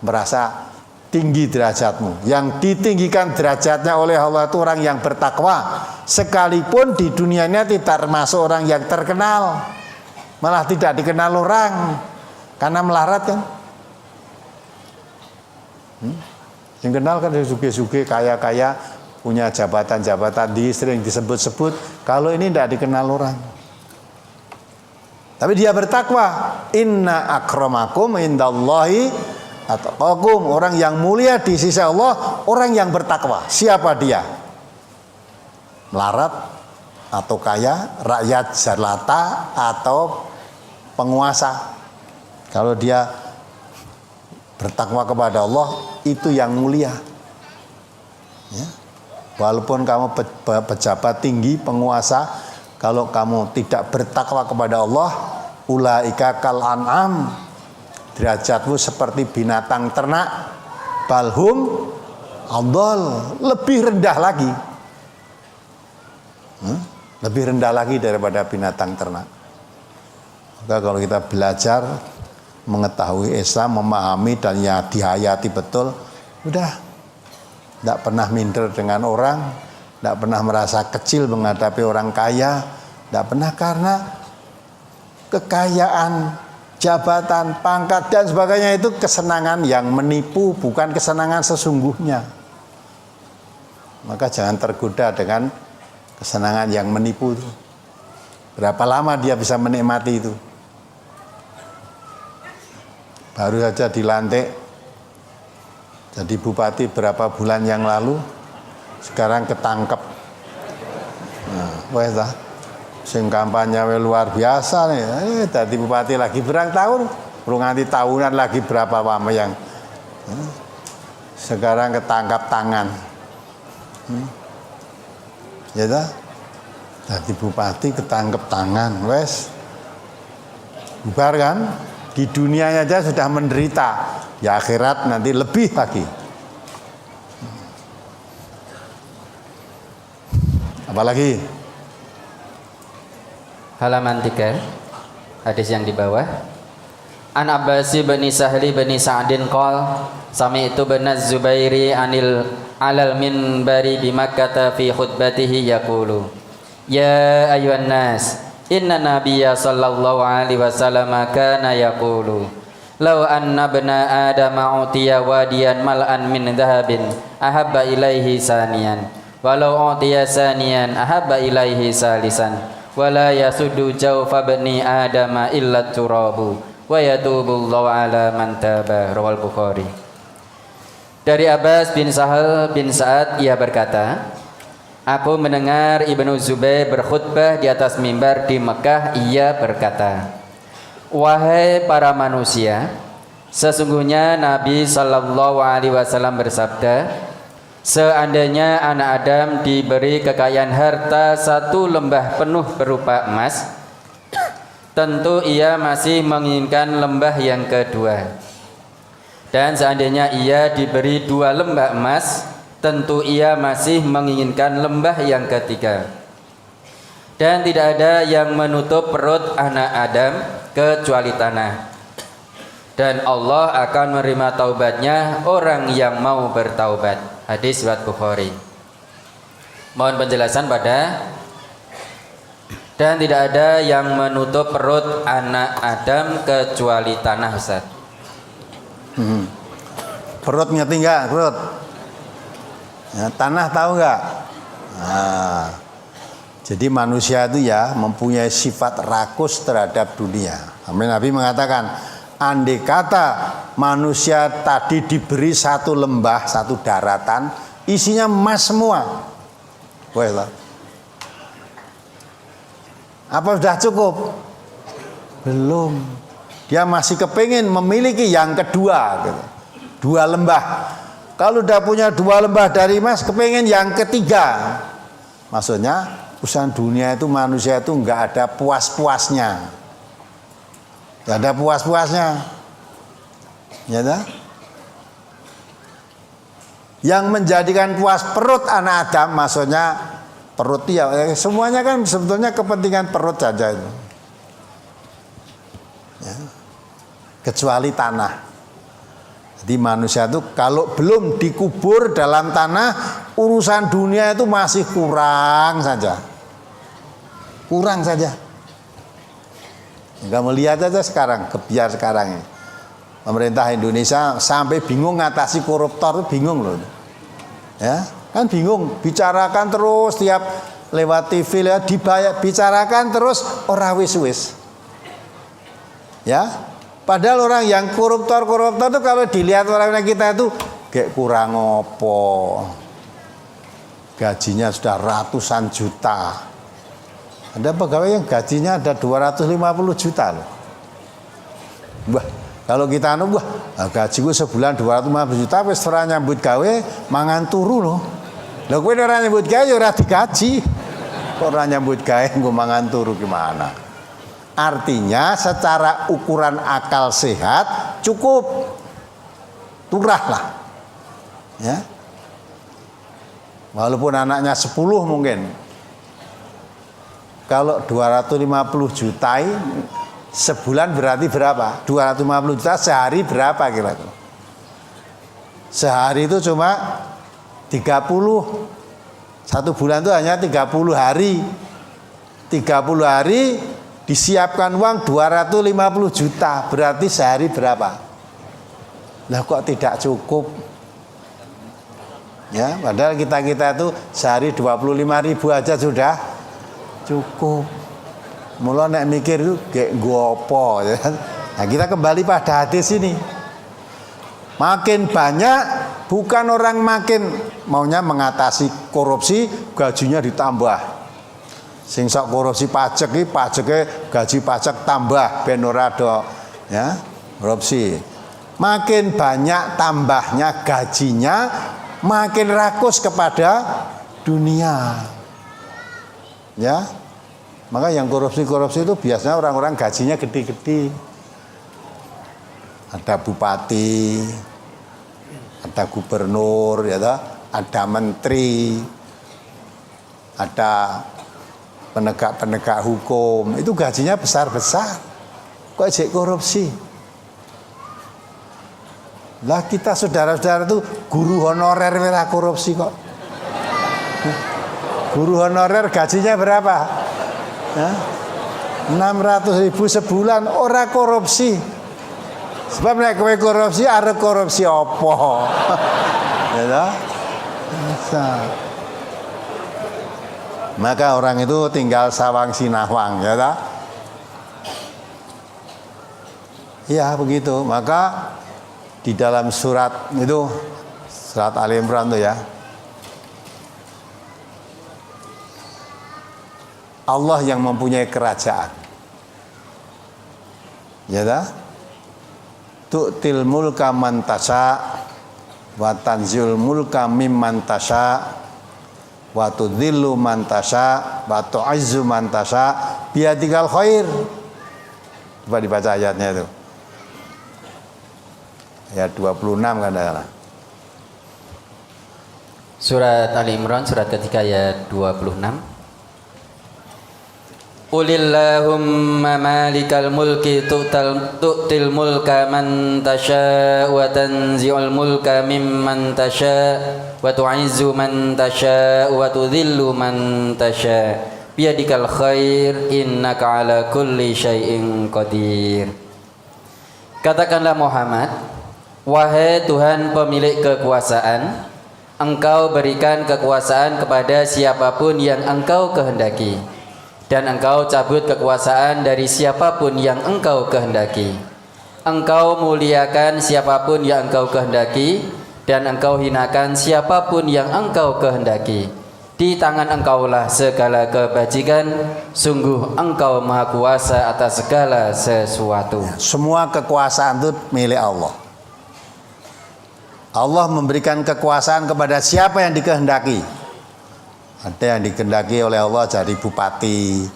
merasa tinggi derajatmu. Yang ditinggikan derajatnya oleh Allah itu orang yang bertakwa. Sekalipun di dunianya tidak termasuk orang yang terkenal, malah tidak dikenal orang karena melarat kan. Yang kenal kan suge-suge, kaya-kaya, punya jabatan-jabatan, sering disebut-sebut. Kalau ini tidak dikenal orang, tapi dia bertakwa. Inna akramakum indallahi atqakum. Orang yang mulia di sisi Allah, orang yang bertakwa. Siapa dia? melarat atau kaya, rakyat jelata atau penguasa. Kalau dia bertakwa kepada Allah, itu yang mulia. Ya. Walaupun kamu pejabat tinggi, penguasa, kalau kamu tidak bertakwa kepada Allah, ulaika kal an'am, derajatmu seperti binatang ternak, balhum adol, lebih rendah lagi. Lebih rendah lagi daripada binatang ternak. Maka kalau kita belajar mengetahui Islam, memahami dan ya dihayati betul, udah tidak pernah minder dengan orang, tidak pernah merasa kecil menghadapi orang kaya, tidak pernah, karena kekayaan, jabatan, pangkat dan sebagainya itu kesenangan yang menipu, bukan kesenangan sesungguhnya. Maka jangan tergoda dengan kesenangan yang menipu itu. Berapa lama dia bisa menikmati itu? Baru saja dilantik jadi bupati berapa bulan yang lalu, sekarang ketangkep. Nah, wes dah. Sing kampanye luar biasa nih. Jadi bupati lagi berang tahun, belum nganti tahunan lagi berapa lama yang sekarang ketangkap tangan. Ya dah. Jadi bupati ketangkep tangan, wes. Bubar kan? Di dunianya aja sudah menderita, ya akhirat nanti lebih lagi. Apalagi? Halaman 3, hadis yang di bawah. An Abbasi bin Sahli bin Sa'din qol sami'tu bin Az-Zubairi alal minbari bi Makkah fi khutbatihi yaqulu ya ayyuhan nas inna nabiyya sallallahu alaihi wasallam kana yaqulu law anna ibna adama utiya wadiyan mal'an min dhahabin ahabba ilaihi saniyan walau utiya saniyan ahabba ilaihi salisan wala yasuddu jawfa bani adama illa turabu wa yatubullahu ala man taba. Rawal Bukhari. Dari Abbas bin Sahal bin Sa'ad, ia berkata, aku mendengar Ibnu Zubair berkhutbah di atas mimbar di Mekah. Ia berkata, wahai para manusia, sesungguhnya Nabi sallallahu alaihi wasallam bersabda, seandainya anak Adam diberi kekayaan harta satu lembah penuh berupa emas, tentu ia masih menginginkan lembah yang kedua. Dan seandainya ia diberi 2 lembah emas, tentu ia masih menginginkan lembah yang ketiga. Dan tidak ada yang menutup perut anak Adam kecuali tanah. Dan Allah akan menerima taubatnya orang yang mau bertaubat. Hadis riwayat Bukhari. Mohon penjelasan pada dan tidak ada yang menutup perut anak Adam kecuali tanah, Ustaz. Perut ngerti enggak? Perut. Ya, tanah tahu enggak? Nah, jadi manusia itu ya mempunyai sifat rakus terhadap dunia. Nabi mengatakan, andai kata manusia tadi diberi satu lembah, satu daratan, isinya emas semua. Wah, apa sudah cukup? Belum. Dia masih kepingin memiliki yang kedua, gitu. 2 lembah. Kalau udah punya 2 lembah dari emas, kepingin yang ketiga. Maksudnya urusan dunia itu manusia itu nggak ada puas-puasnya, nggak ada puas-puasnya, ya dah? Yang menjadikan puas perut anak Adam, maksudnya perut dia, semuanya kan sebetulnya kepentingan perut saja itu. Ya. Kecuali tanah. Jadi manusia itu kalau belum dikubur dalam tanah, urusan dunia itu masih kurang saja. Kurang saja. Enggak melihat aja sekarang, kebiar sekarang ini. Pemerintah Indonesia sampai bingung ngatasi koruptor, bingung loh. Ya, kan bingung, bicarakan terus tiap lewat TV lewat dibayar, bicarakan terus ora wis-wis. Ya, padahal orang yang koruptor itu kalau dilihat orang kita itu kayak kurang opo. gajinya sudah ratusan juta. Ada pegawai yang gajinya ada 250 juta loh. Wah, kalau kita wah, gaji gue sebulan 250 juta, wis ora nyambut gawe mangan turu loh. Lah kowe ora nyambut gawe ora digaji. Ora nyambut gawe nggo mangan turu gimana? Artinya secara ukuran akal sehat cukup. Turahlah. Ya. Walaupun anaknya 10 mungkin. Kalau 250 juta sebulan berarti berapa? 250 juta sehari berapa kira-kira? Sehari itu cuma 30. Satu bulan itu hanya 30 hari. 30 hari disiapkan uang 250 juta. Berarti sehari berapa? Lah kok tidak cukup? Ya, padahal kita itu sehari 25.000 aja sudah cukup. Mula nek mikir itu kayak gopo ya. Nah, kita kembali pada hadis ini. Makin banyak bukan orang makin maunya mengatasi korupsi, gajinya ditambah. Sing sok korupsi pajak iki pajake gaji pajak tambah ben ora do ya, korupsi. Makin banyak tambahnya gajinya, makin rakus kepada dunia. Ya. Maka yang korupsi-korupsi itu biasanya orang-orang gajinya gede-gede. Ada bupati, ada gubernur, ya toh, ada menteri, ada penegak-penegak hukum. Itu gajinya besar-besar. Kok ejek korupsi? Lah kita saudara-saudara itu guru honorer merah korupsi kok. Guru honorer gajinya berapa? 600.000 sebulan ora korupsi. Sebab nek kowe korupsi arep korupsi apa? Ya toh? Maka orang itu tinggal sawang sinawang, ya toh? Ya begitu. Maka di dalam surat itu, surat Ali Imran itu ya, Allah yang mempunyai kerajaan. Ya dah? Tu'til mulka man tasha wa tanzil mulka mimman tasha wa tudhillu man tasha wa tu'izzu man tasha biyadikal khair. Coba dibaca ayatnya itu. Ayat 26 kan ada. Surat Ali Imran surat ketiga ayat 26. Qulillahumma malikal mulki tu'til mulka man tasha wa tanzi'ul mulka mimman tasha wa tu'izzu man tasha wa tudhillu man tasha biyadikal khair innaka ala kulli syai'in qadir. Katakanlah Muhammad, wahai Tuhan pemilik kekuasaan, Engkau berikan kekuasaan kepada siapapun yang Engkau kehendaki, dan Engkau cabut kekuasaan dari siapapun yang Engkau kehendaki. Engkau muliakan siapapun yang Engkau kehendaki, dan Engkau hinakan siapapun yang Engkau kehendaki. Di tangan Engkaulah segala kebajikan, sungguh Engkau maha kuasa atas segala sesuatu. Semua kekuasaan itu milik Allah. Allah memberikan kekuasaan kepada siapa yang dikehendaki. Ada yang dikehendaki oleh Allah jadi bupati,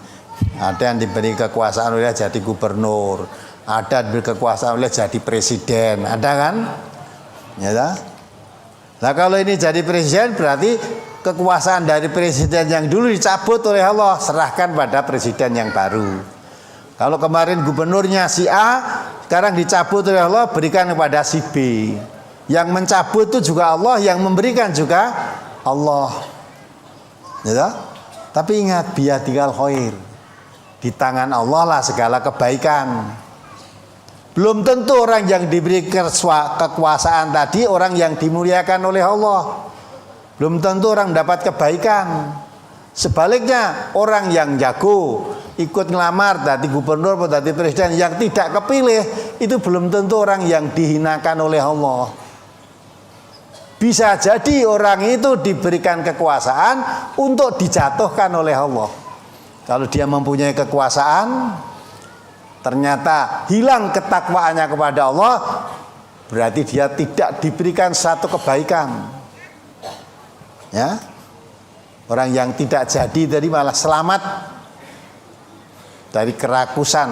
ada yang diberi kekuasaan oleh jadi gubernur, ada diberi kekuasaan oleh jadi presiden, ada kan? Ya dah. Nah kalau ini jadi presiden berarti kekuasaan dari presiden yang dulu dicabut oleh Allah, serahkan pada presiden yang baru. Kalau kemarin gubernurnya si A, sekarang dicabut oleh Allah, berikan kepada si B. Yang mencabut itu juga Allah, yang memberikan juga Allah. Ya, tapi ingat biyadikal khair, di tangan Allah lah segala kebaikan. Belum tentu orang yang diberi kekuasaan tadi orang yang dimuliakan oleh Allah. Belum tentu orang dapat kebaikan. Sebaliknya orang yang jago ikut ngelamar tadi gubernur atau tadi presiden yang tidak kepilih itu belum tentu orang yang dihinakan oleh Allah. Bisa jadi orang itu diberikan kekuasaan untuk dijatuhkan oleh Allah. Kalau dia mempunyai kekuasaan, ternyata hilang ketakwaannya kepada Allah, berarti dia tidak diberikan satu kebaikan. Ya, orang yang tidak jadi tadi malah selamat dari kerakusan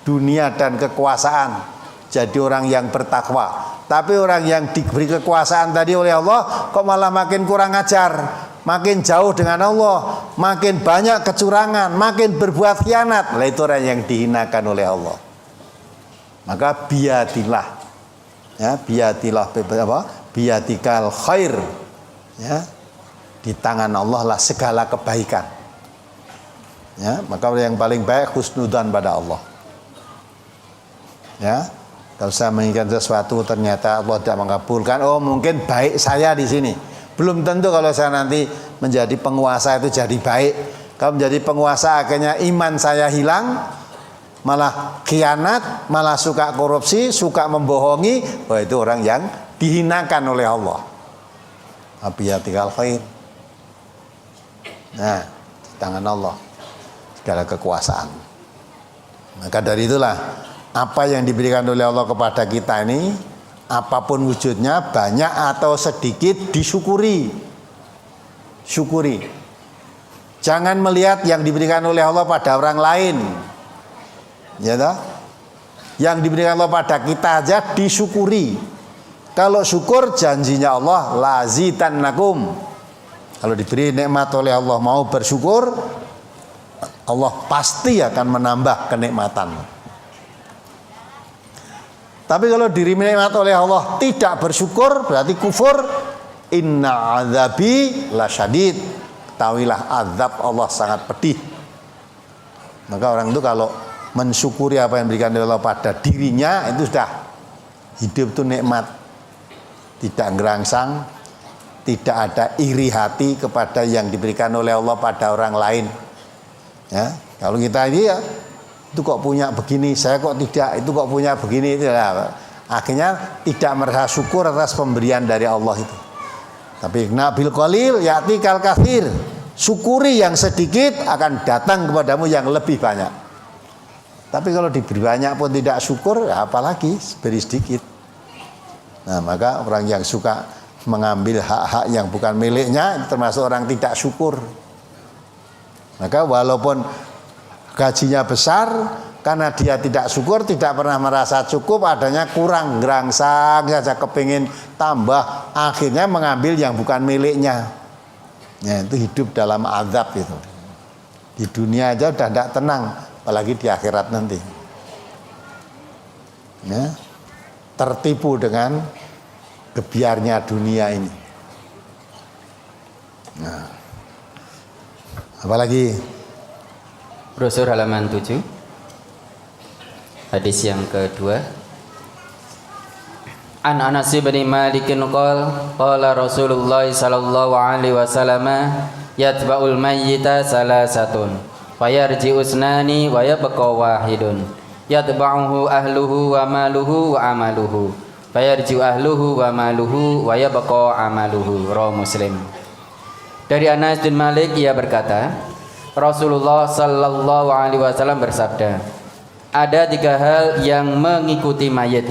dunia dan kekuasaan, jadi orang yang bertakwa. Tapi orang yang diberi kekuasaan tadi oleh Allah kok malah makin kurang ajar, makin jauh dengan Allah, makin banyak kecurangan, makin berbuat khianat. Lah itu orang yang dihinakan oleh Allah. Maka biadillah, ya, biadillah apa? Biadikal khair, ya, di tangan Allah lah segala kebaikan. Ya, maka yang paling baik husnudzan pada Allah. Ya, kalau saya menginginkan sesuatu ternyata Allah tidak mengabulkan, oh mungkin baik saya di sini. Belum tentu kalau saya nanti menjadi penguasa itu jadi baik. Kalau menjadi penguasa akhirnya iman saya hilang, malah khianat, malah suka korupsi, suka membohongi, wah itu orang yang dihinakan oleh Allah. Abiyatikal khair. Nah, di tangan Allah segala kekuasaan. Maka dari itulah apa yang diberikan oleh Allah kepada kita ini, apapun wujudnya, banyak atau sedikit, disyukuri. Syukuri. Jangan melihat yang diberikan oleh Allah pada orang lain. Ya toh? Yang diberikan Allah pada kita aja disyukuri. Kalau syukur janjinya Allah lazidannakum. Kalau diberi nikmat oleh Allah mau bersyukur, Allah pasti akan menambah kenikmatan. Tapi kalau diri nikmat oleh Allah tidak bersyukur, berarti kufur. Inna azabi lasyadid. Ketahuilah azab Allah sangat pedih. Maka orang itu kalau mensyukuri apa yang diberikan oleh Allah pada dirinya, itu sudah hidup itu nikmat, tidak gerangsang, tidak ada iri hati kepada yang diberikan oleh Allah pada orang lain. Ya, kalau kita ini ya, itu kok punya begini, saya kok tidak, itu kok punya begini, itu ya, akhirnya tidak merasa syukur atas pemberian dari Allah itu. Tapi nabil qalil ya'ti kal katsir, syukuri yang sedikit akan datang kepadamu yang lebih banyak. Tapi kalau diberi banyak pun tidak syukur, ya apalagi beri sedikit. Nah, maka orang yang suka mengambil hak-hak yang bukan miliknya termasuk orang tidak syukur. Maka walaupun gajinya besar, karena dia tidak syukur, tidak pernah merasa cukup, adanya kurang, gerangsang saja kepingin tambah, akhirnya mengambil yang bukan miliknya. Ya, itu hidup dalam azab itu. Di dunia aja udah tidak tenang, apalagi di akhirat nanti. Ya, tertipu dengan gebiarnya dunia ini. Nah, apalagi brosur halaman 7, hadis yang kedua. An Anas bin Malik qala Rasulullah sallallahu alaihi wasallam yatba'ul mayyita salasatun fayarji'u usnani wa yabqa wahidun yatba'uhu ahluhu wa maluhu wa amaluhu fayarji'u ahluhu wa maluhu wa yabqa amaluhu. Rawahu Muslim. Dari Anas bin Malik, ia berkata, Rasulullah sallallahu alaihi wasallam bersabda, ada 3 hal yang mengikuti mayit,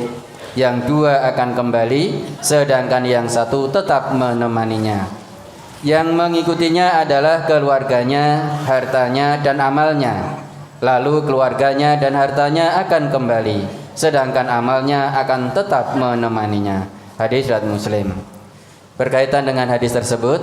yang 2 akan kembali, sedangkan yang 1 tetap menemaninya. Yang mengikutinya adalah keluarganya, hartanya, dan amalnya. Lalu keluarganya dan hartanya akan kembali, sedangkan amalnya akan tetap menemaninya. Hadis riwayat Muslim. Berkaitan dengan hadis tersebut,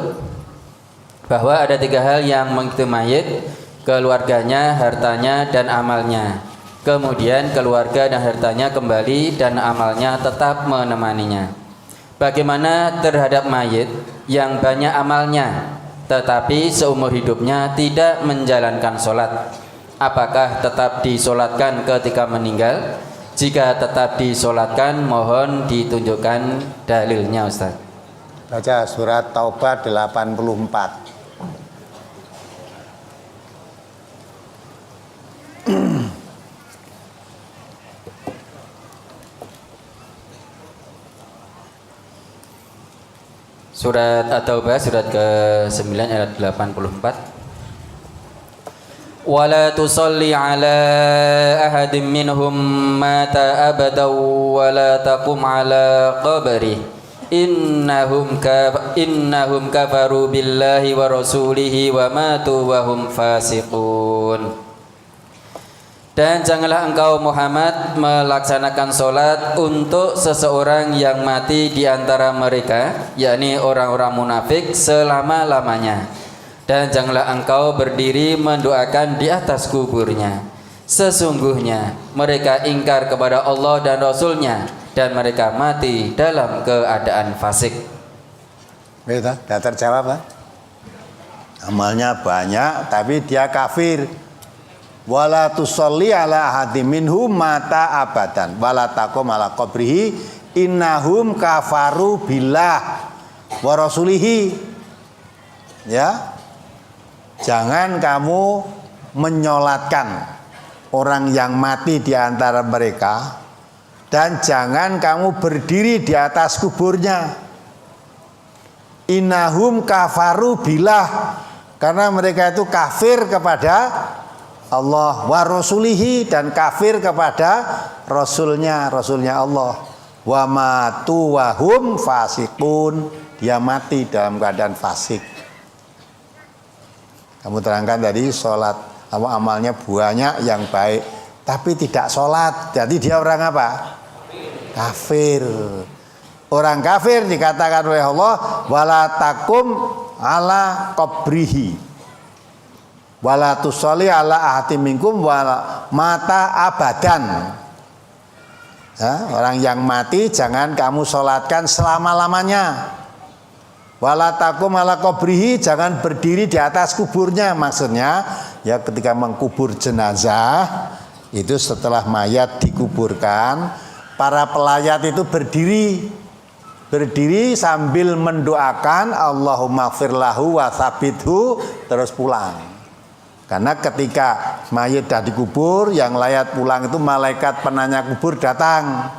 bahwa ada 3 hal yang mengikuti mayit, keluarganya, hartanya, dan amalnya. Kemudian keluarga dan hartanya kembali dan amalnya tetap menemaninya. Bagaimana terhadap mayit yang banyak amalnya tetapi seumur hidupnya tidak menjalankan sholat? Apakah tetap disolatkan ketika meninggal? Jika tetap disolatkan, mohon ditunjukkan dalilnya, Ustaz. Baca surat Taubah 84. Surat At-Taubah surat ke-9 ayat 84. Wala tusalli ala ahadin minhum mata abadan wala taqum ala qabrih innahum kafaru billahi wa rasulihi wa matu wa hum fasiqun. Dan janganlah engkau Muhammad melaksanakan solat untuk seseorang yang mati di antara mereka, yakni orang-orang munafik, selama-lamanya. Dan janganlah engkau berdiri mendoakan di atas kuburnya. Sesungguhnya mereka ingkar kepada Allah dan Rasulnya, dan mereka mati dalam keadaan fasik. Sudah terjawab, kan? Amalnya banyak tapi dia kafir. Wala tusolli ala ahadin minhum mata abadan wala taqum ala qabrihi innahum kafaru billah wa rasulihi. Ya, jangan kamu menyolatkan orang yang mati di antara mereka, dan jangan kamu berdiri di atas kuburnya. Innahum kafaru billah, karena mereka itu kafir kepada Allah wa rasulihi, dan kafir kepada rasulnya Allah. Wa matu wa hum fasikun, dia mati dalam keadaan fasik. Kamu terangkan tadi sholat amalnya banyak yang baik tapi tidak sholat, jadi dia orang apa? Kafir. Orang kafir dikatakan oleh Allah wala takum ala qabrihi wala tusolli ala ahadin minkum wala mata abadan. Ya, orang yang mati jangan kamu sholatkan selama-lamanya. Wala takum ala qabrihi, jangan berdiri di atas kuburnya. Maksudnya ya ketika mengkubur jenazah itu setelah mayat dikuburkan, para pelayat itu berdiri sambil mendoakan Allahumma gfirlahu wa tsabithu, terus pulang. Karena ketika mayat sudah dikubur, yang layak pulang itu malaikat penanya kubur datang.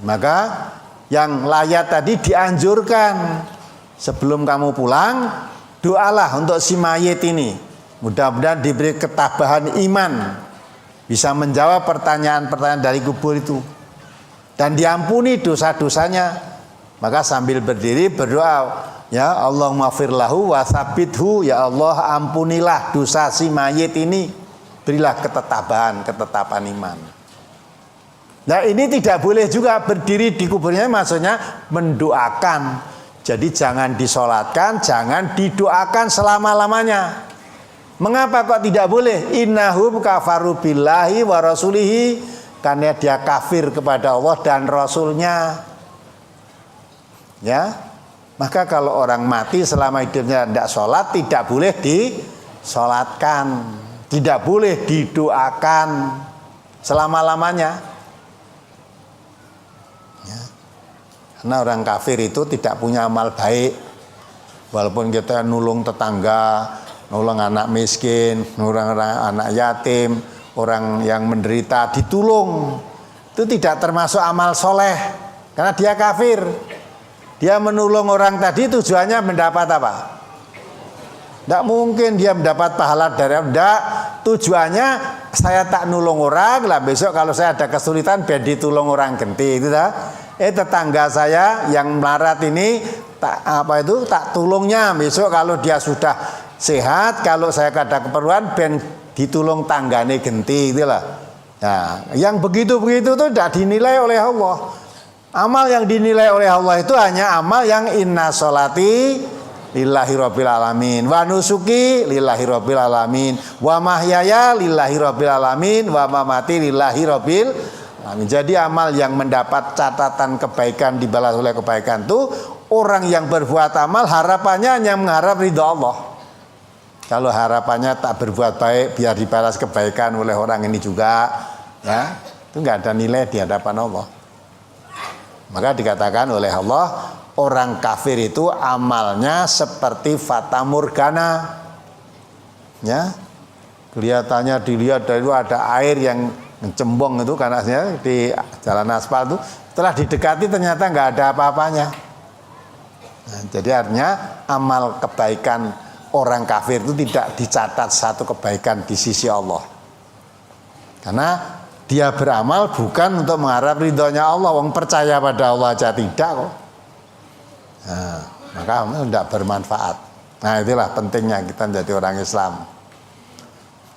Maka yang layak tadi dianjurkan, sebelum kamu pulang, doalah untuk si mayit ini. Mudah-mudahan diberi ketabahan iman, bisa menjawab pertanyaan-pertanyaan dari kubur itu, dan diampuni dosa-dosanya. Maka sambil berdiri berdoa, ya Allahumma gfirlahu wa tsabithu, ya Allah ampunilah dosa si mayit ini, berilah ketetapan iman. Nah ini tidak boleh juga berdiri di kuburnya, maksudnya mendoakan. Jadi jangan disolatkan, jangan didoakan selama-lamanya. Mengapa kok tidak boleh? Innahum kafaru billahi wa rasulihi, karena dia kafir kepada Allah dan Rasulnya. Ya, maka kalau orang mati selama hidupnya tidak sholat, tidak boleh disolatkan, tidak boleh didoakan selama-lamanya. Ya. Karena orang kafir itu tidak punya amal baik. Walaupun kita nulung tetangga, nulung anak miskin, nulung anak yatim, orang yang menderita ditulung, itu tidak termasuk amal soleh, karena dia kafir. Dia menolong orang tadi tujuannya mendapat apa? Tidak mungkin dia mendapat pahala dari Allah. Tujuannya saya tak nulung orang lah, besok kalau saya ada kesulitan biar ditulung orang genti itu dah. Tetangga saya yang melarat ini tak tulungnya, besok kalau dia sudah sehat, kalau saya ada keperluan ben ditulung tanggane genti itulah. Nah, yang begitu-begitu itu tidak dinilai oleh Allah. Amal yang dinilai oleh Allah itu hanya amal yang inna sholati lillahi rabbil alamin, wa nusuki lillahi rabbil alamin, wa mahyaya lillahi rabbil alamin, wa mamati lillahi rabbil alamin. Jadi amal yang mendapat catatan kebaikan, dibalas oleh kebaikan itu orang yang berbuat amal harapannya hanya mengharap ridha Allah. Kalau harapannya tak berbuat baik biar dibalas kebaikan oleh orang ini juga, ya itu nggak ada nilai di hadapan Allah. Maka dikatakan oleh Allah, orang kafir itu amalnya seperti fata morgana. Ya, kelihatannya dilihat dari itu ada air yang mencembong itu karena di jalan aspal itu, setelah didekati ternyata nggak ada apa-apanya. Nah, jadi artinya amal kebaikan orang kafir itu tidak dicatat satu kebaikan di sisi Allah. Karena dia beramal bukan untuk mengharap ridhonya Allah. Wong percaya pada Allah aja tidak kok. Nah, maka tidak bermanfaat. Nah, itulah pentingnya kita menjadi orang Islam.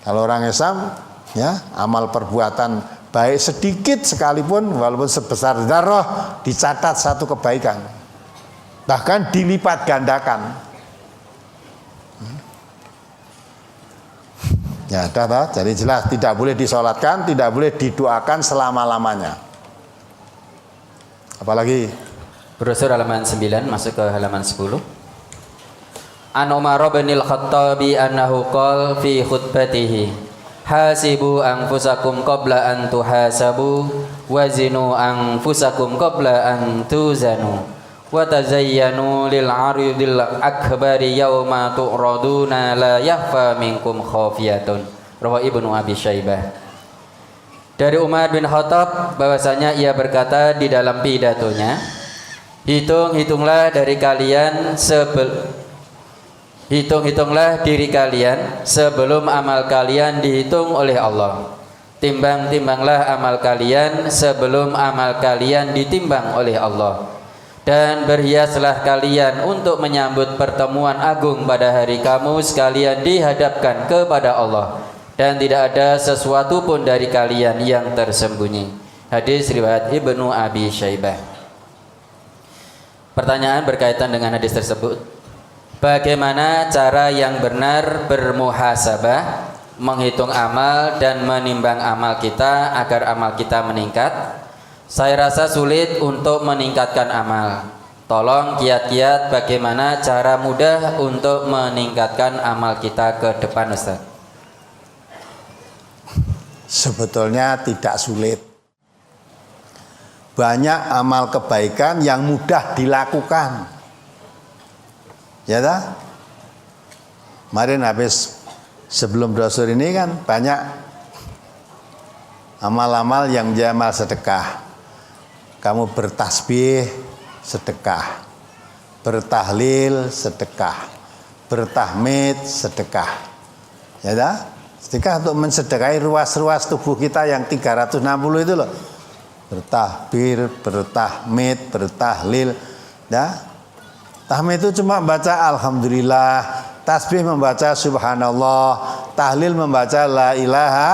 Kalau orang Islam, ya, amal perbuatan baik sedikit sekalipun walaupun sebesar darah dicatat satu kebaikan. Bahkan dilipat gandakan. Ya, jadi jelas tidak boleh disolatkan, tidak boleh didoakan selama-lamanya. Apalagi Brosur halaman 9 masuk ke halaman 10. An Umar bin Al-Khattabi annahu qala fi khutbatihi hasibu anfusakum qabla an tuhasabu wazinu anfusakum qabla an tuzanu wa tazayyanu lil aridil akbari yawma tu'raduna la yakhfa minkum khafiyatun. Rawahu Ibnu Abi Syaibah. Dari Umar bin Khattab bahwasanya ia berkata di dalam pidatonya, hitunglah diri kalian sebelum amal kalian dihitung oleh Allah. Timbanglah amal kalian sebelum amal kalian ditimbang oleh Allah. Dan berhiaslah kalian untuk menyambut pertemuan agung pada hari kamu sekalian dihadapkan kepada Allah. Dan tidak ada sesuatu pun dari kalian yang tersembunyi. Hadis riwayat Ibnu Abi Syaibah. Pertanyaan berkaitan dengan hadis tersebut. Bagaimana cara yang benar bermuhasabah, menghitung amal dan menimbang amal kita agar amal kita meningkat? Saya rasa sulit untuk meningkatkan amal. Tolong kiat-kiat bagaimana cara mudah untuk meningkatkan amal kita ke depan, Ustaz. Sebetulnya tidak sulit. Banyak amal kebaikan yang mudah dilakukan. Ya tak? Kemarin habis sebelum brosur ini kan banyak amal-amal yang menjadi amal sedekah. Kamu bertasbih sedekah, bertahlil sedekah, bertahmid sedekah. Ya tak? Sedekah untuk mensedekahi ruas-ruas tubuh kita yang 360 itu loh. Bertakbir, bertahmid, bertahlil. Ya. Tahmid itu cuma baca alhamdulillah, tasbih membaca subhanallah, tahlil membaca la ilaha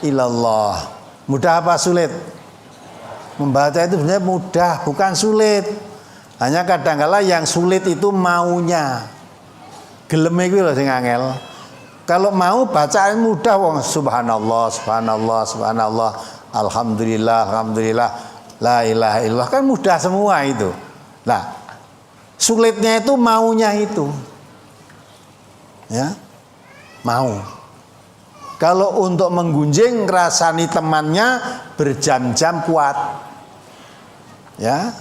illallah. Mudah apa sulit? Membaca itu sebenarnya mudah, bukan sulit. Hanya kadang-kala yang sulit itu maunya. Geleme kuwi lho sing angel. Kalau mau bacaan mudah wong subhanallah, subhanallah, subhanallah, alhamdulillah, alhamdulillah, la ilaha illallah kan mudah semua itu. Nah, sulitnya itu maunya itu. Ya. Mau. Kalau untuk menggunjing rasani temannya berjam-jam kuat. Ya.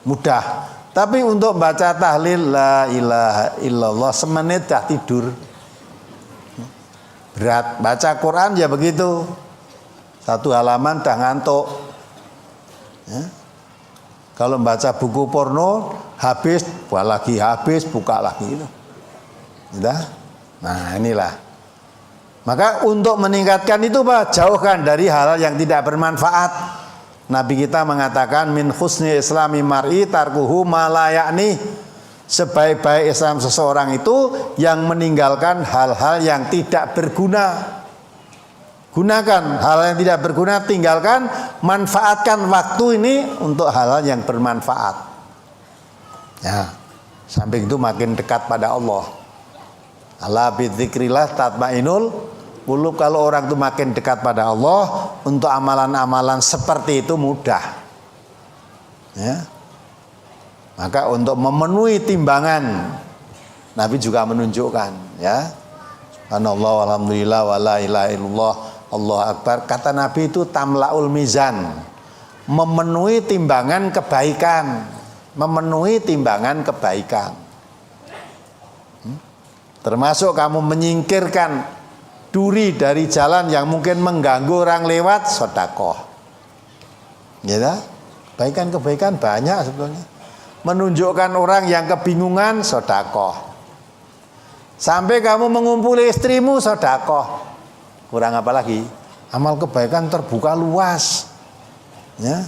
Mudah. Tapi untuk baca tahlil la ilaha illallah semenit dah tidur. Berat. Baca Quran ya begitu. Satu halaman dah ngantuk. Ya. Kalau baca buku porno habis, buka lagi, habis, buka lagi itu. Sudah? Nah, inilah. Maka untuk meningkatkan itu jauhkan dari hal yang tidak bermanfaat. Nabi kita mengatakan min husni islami mar'i tarkuhu ma la ya'ni. Sebaik-baik Islam seseorang itu yang meninggalkan hal-hal yang tidak berguna. Gunakan hal yang tidak berguna, tinggalkan, manfaatkan waktu ini untuk hal-hal yang bermanfaat. Ya, samping itu makin dekat pada Allah. Ala bidzikrillah tatmainul qulub. Kalau orang itu makin dekat pada Allah, untuk amalan-amalan seperti itu mudah. Ya. Maka untuk memenuhi timbangan, Nabi juga menunjukkan, ya. Subhanallah walhamdulillah wala ilaha illallah Allah akbar. Kata Nabi itu tamlaul mizan, memenuhi timbangan kebaikan, memenuhi timbangan kebaikan. Termasuk kamu menyingkirkan duri dari jalan yang mungkin mengganggu orang lewat, sedekah. Ya, kebaikan-kebaikan banyak sebetulnya. menunjukkan orang yang kebingungan, sedekah. Sampai kamu mengumpuli istrimu, sedekah. Kurang apa lagi? Amal kebaikan terbuka luas. Ya.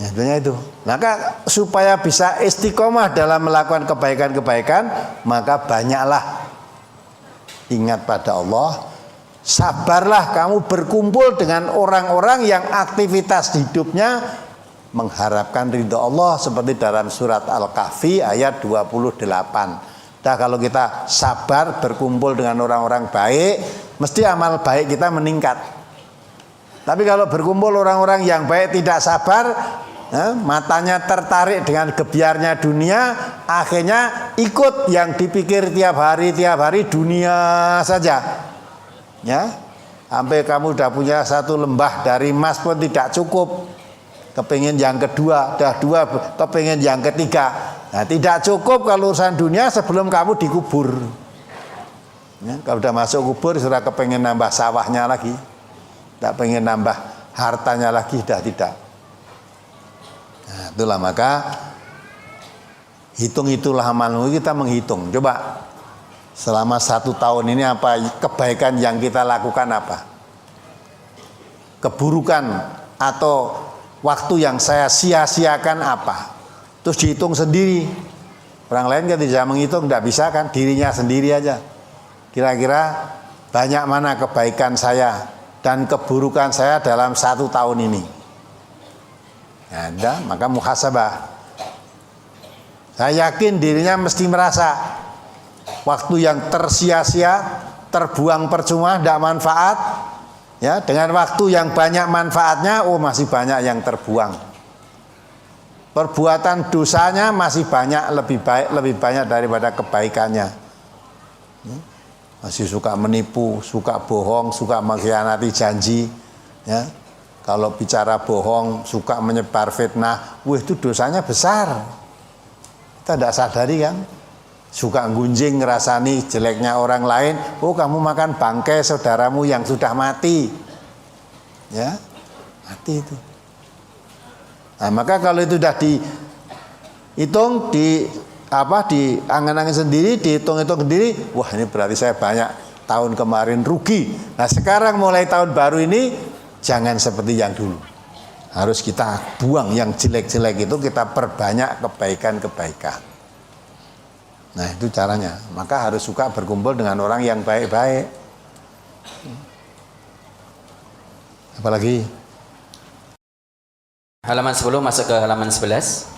Ya, intinya itu. Maka supaya bisa istiqomah dalam melakukan kebaikan-kebaikan, maka banyaklah ingat pada Allah. Sabarlah kamu berkumpul dengan orang-orang yang aktivitas hidupnya mengharapkan ridho Allah, seperti dalam surat Al-Kahfi ayat 28. Nah, kalau kita sabar berkumpul dengan orang-orang baik, mesti amal baik kita meningkat. Tapi kalau berkumpul orang-orang yang baik tidak sabar, matanya tertarik dengan gebyarnya dunia, akhirnya ikut yang dipikir tiap hari dunia saja. Ya, sampai kamu udah punya satu lembah dari emas pun tidak cukup, kepingin yang kedua, dah dua, kepingin yang ketiga. Nah, tidak cukup kalau urusan dunia sebelum kamu dikubur. Ya, kalau udah masuk kubur sudah kepingin nambah sawahnya lagi, tidak pengen nambah hartanya lagi, dah tidak. Nah, itulah maka itulah amalmu, kita menghitung. Coba selama 1 tahun ini apa kebaikan yang kita lakukan, apa keburukan atau waktu yang saya sia-siakan apa, terus dihitung sendiri. Orang lain kan tidak menghitung, tidak bisa kan, dirinya sendiri aja. Kira-kira banyak mana kebaikan saya dan keburukan saya dalam 1 tahun ini. Ada, maka muhasabah. Saya yakin dirinya mesti merasa waktu yang tersia-sia, terbuang percuma, tidak manfaat, ya, dengan waktu yang banyak manfaatnya, masih banyak yang terbuang. Perbuatan dosanya masih banyak, lebih banyak daripada kebaikannya. Masih suka menipu, suka bohong, suka mengkhianati janji, ya. Kalau bicara bohong, suka menyebar fitnah, itu dosanya besar. Kita tidak sadari kan? Suka gunjing, ngerasani jeleknya orang lain. Kamu makan bangkai saudaramu yang sudah mati, ya, mati itu. Nah, maka kalau itu sudah dihitung, diangan-angan sendiri, dihitung-hitung sendiri, wah ini berarti saya banyak tahun kemarin rugi. Nah, sekarang mulai tahun baru ini jangan seperti yang dulu. Harus kita buang yang jelek-jelek itu, kita perbanyak kebaikan-kebaikan. Nah, itu caranya. Maka harus suka berkumpul dengan orang yang baik-baik. Apalagi halaman 10 masuk ke halaman 11.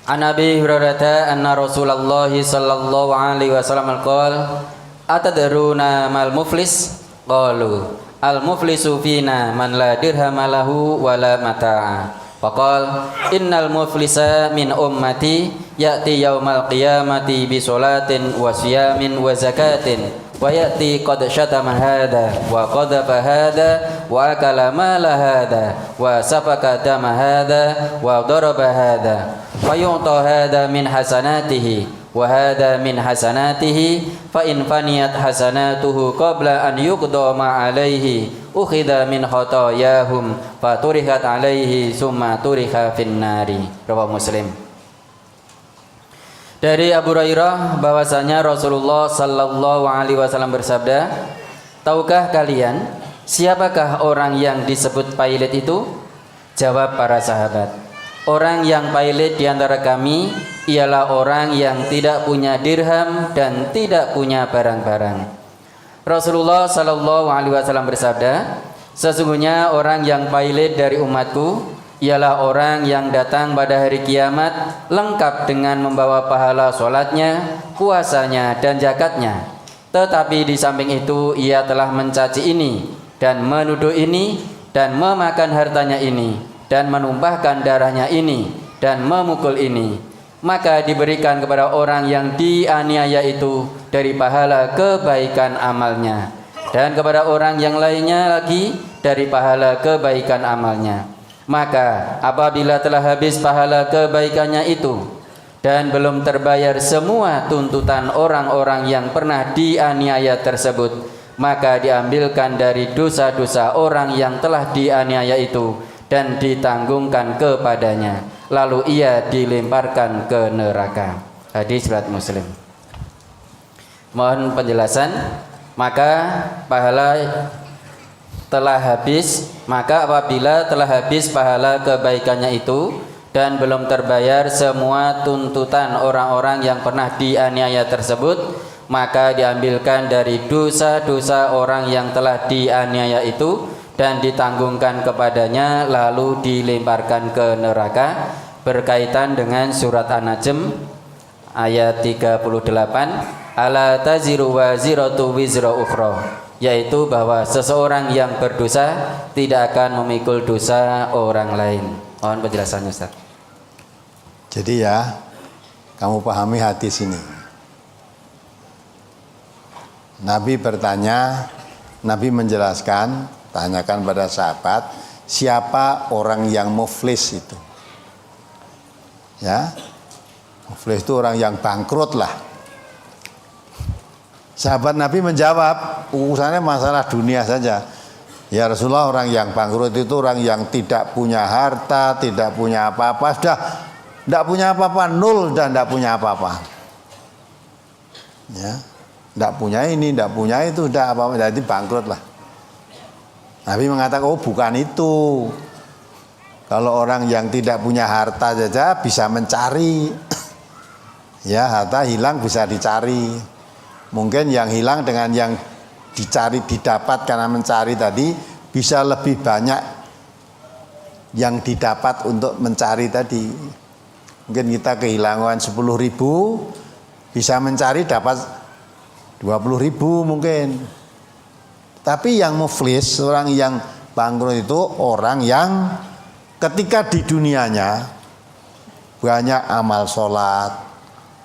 An Abi Hurairah anna Rasulullah sallallahu alaihi wasallam qala atadruna mal muflis qalu al muflisu fina man la dirham lahu wala mata'a. Faqal innal muflisa min ummati ya'ti yaumal qiyamati bi sholatin wa siyamin wa zakatin wa ya'ti qad syatama hadha wa qadhafa hadha wa akala mala hadha wa safaka dama hadha wa daraba hadha fa yu'ta hadha min hasanatihi wa hadha min hasanatihi fa in faniyat hasanatuhu qabla an yuqda ma alaihi ukhidha min khotoyahum faturihat alaihi summa turiha finnari. Rawahu Muslim. Dari Abu Hurairah bahwasanya Rasulullah sallallahu alaihi wasallam bersabda, tahukah kalian siapakah orang yang disebut pailit itu? Jawab para sahabat, orang yang pailit di antara kami ialah orang yang tidak punya dirham dan tidak punya barang-barang. Rasulullah sallallahu alaihi wasallam bersabda, sesungguhnya orang yang pailit dari umatku ialah orang yang datang pada hari kiamat lengkap dengan membawa pahala sholatnya, puasanya dan zakatnya. Tetapi di samping itu ia telah mencaci ini dan menuduh ini dan memakan hartanya ini dan menumpahkan darahnya ini dan memukul ini. Maka diberikan kepada orang yang dianiaya itu dari pahala kebaikan amalnya, dan kepada orang yang lainnya lagi dari pahala kebaikan amalnya. Maka apabila telah habis pahala kebaikannya itu dan belum terbayar semua tuntutan orang-orang yang pernah dianiaya tersebut, maka diambilkan dari dosa-dosa orang yang telah dianiaya itu dan ditanggungkan kepadanya, lalu ia dilemparkan ke neraka. Hadis riwayat Muslim. Mohon penjelasan. Maka pahala telah habis, maka apabila telah habis pahala kebaikannya itu dan belum terbayar semua tuntutan orang-orang yang pernah dianiaya tersebut, maka diambilkan dari dosa-dosa orang yang telah dianiaya itu dan ditanggungkan kepadanya, lalu dilemparkan ke neraka. Berkaitan dengan surat An-Najm ayat 38, ala taziru waziratu wizra ukhra, yaitu bahwa seseorang yang berdosa tidak akan memikul dosa orang lain. Mohon penjelasannya, Ustaz. Jadi ya, kamu pahami hadis ini. Nabi bertanya, Nabi menjelaskan, tanyakan pada sahabat, siapa orang yang muflis itu? Ya, muflis itu orang yang bangkrut lah. Sahabat Nabi menjawab, urusannya masalah dunia saja. Ya Rasulullah, orang yang bangkrut itu orang yang tidak punya harta, tidak punya apa-apa, sudah tidak punya apa-apa, nol dan tidak punya apa-apa. Ya, tidak punya ini, tidak punya itu, tidak apa-apa, jadi bangkrut lah. Nabi mengatakan, oh bukan itu. Kalau orang yang tidak punya harta saja bisa mencari, ya harta hilang bisa dicari. Mungkin yang hilang dengan yang dicari didapat karena mencari tadi bisa lebih banyak yang didapat untuk mencari tadi. Mungkin kita kehilangan 10.000, bisa mencari dapat 20.000 mungkin. Tapi yang muflis, orang yang bangkrut itu orang yang ketika di dunianya banyak amal sholat,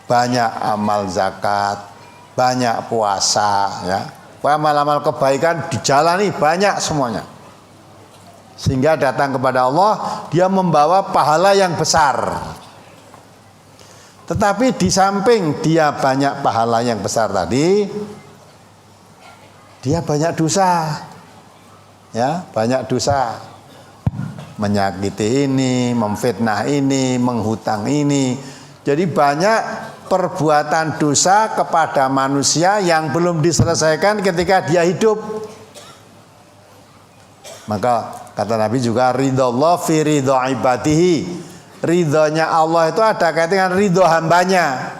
banyak amal zakat, banyak puasa, ya, amal-amal kebaikan dijalani banyak semuanya, sehingga datang kepada Allah dia membawa pahala yang besar. Tetapi di samping dia banyak pahala yang besar tadi, dia banyak dosa, ya, banyak dosa, menyakiti ini, memfitnah ini, menghutang ini. Jadi banyak perbuatan dosa kepada manusia yang belum diselesaikan ketika dia hidup. Maka kata Nabi juga, ridhallah fi ridho ibadihi. Ridhonya Allah itu ada kaitan dengan ridho hambanya.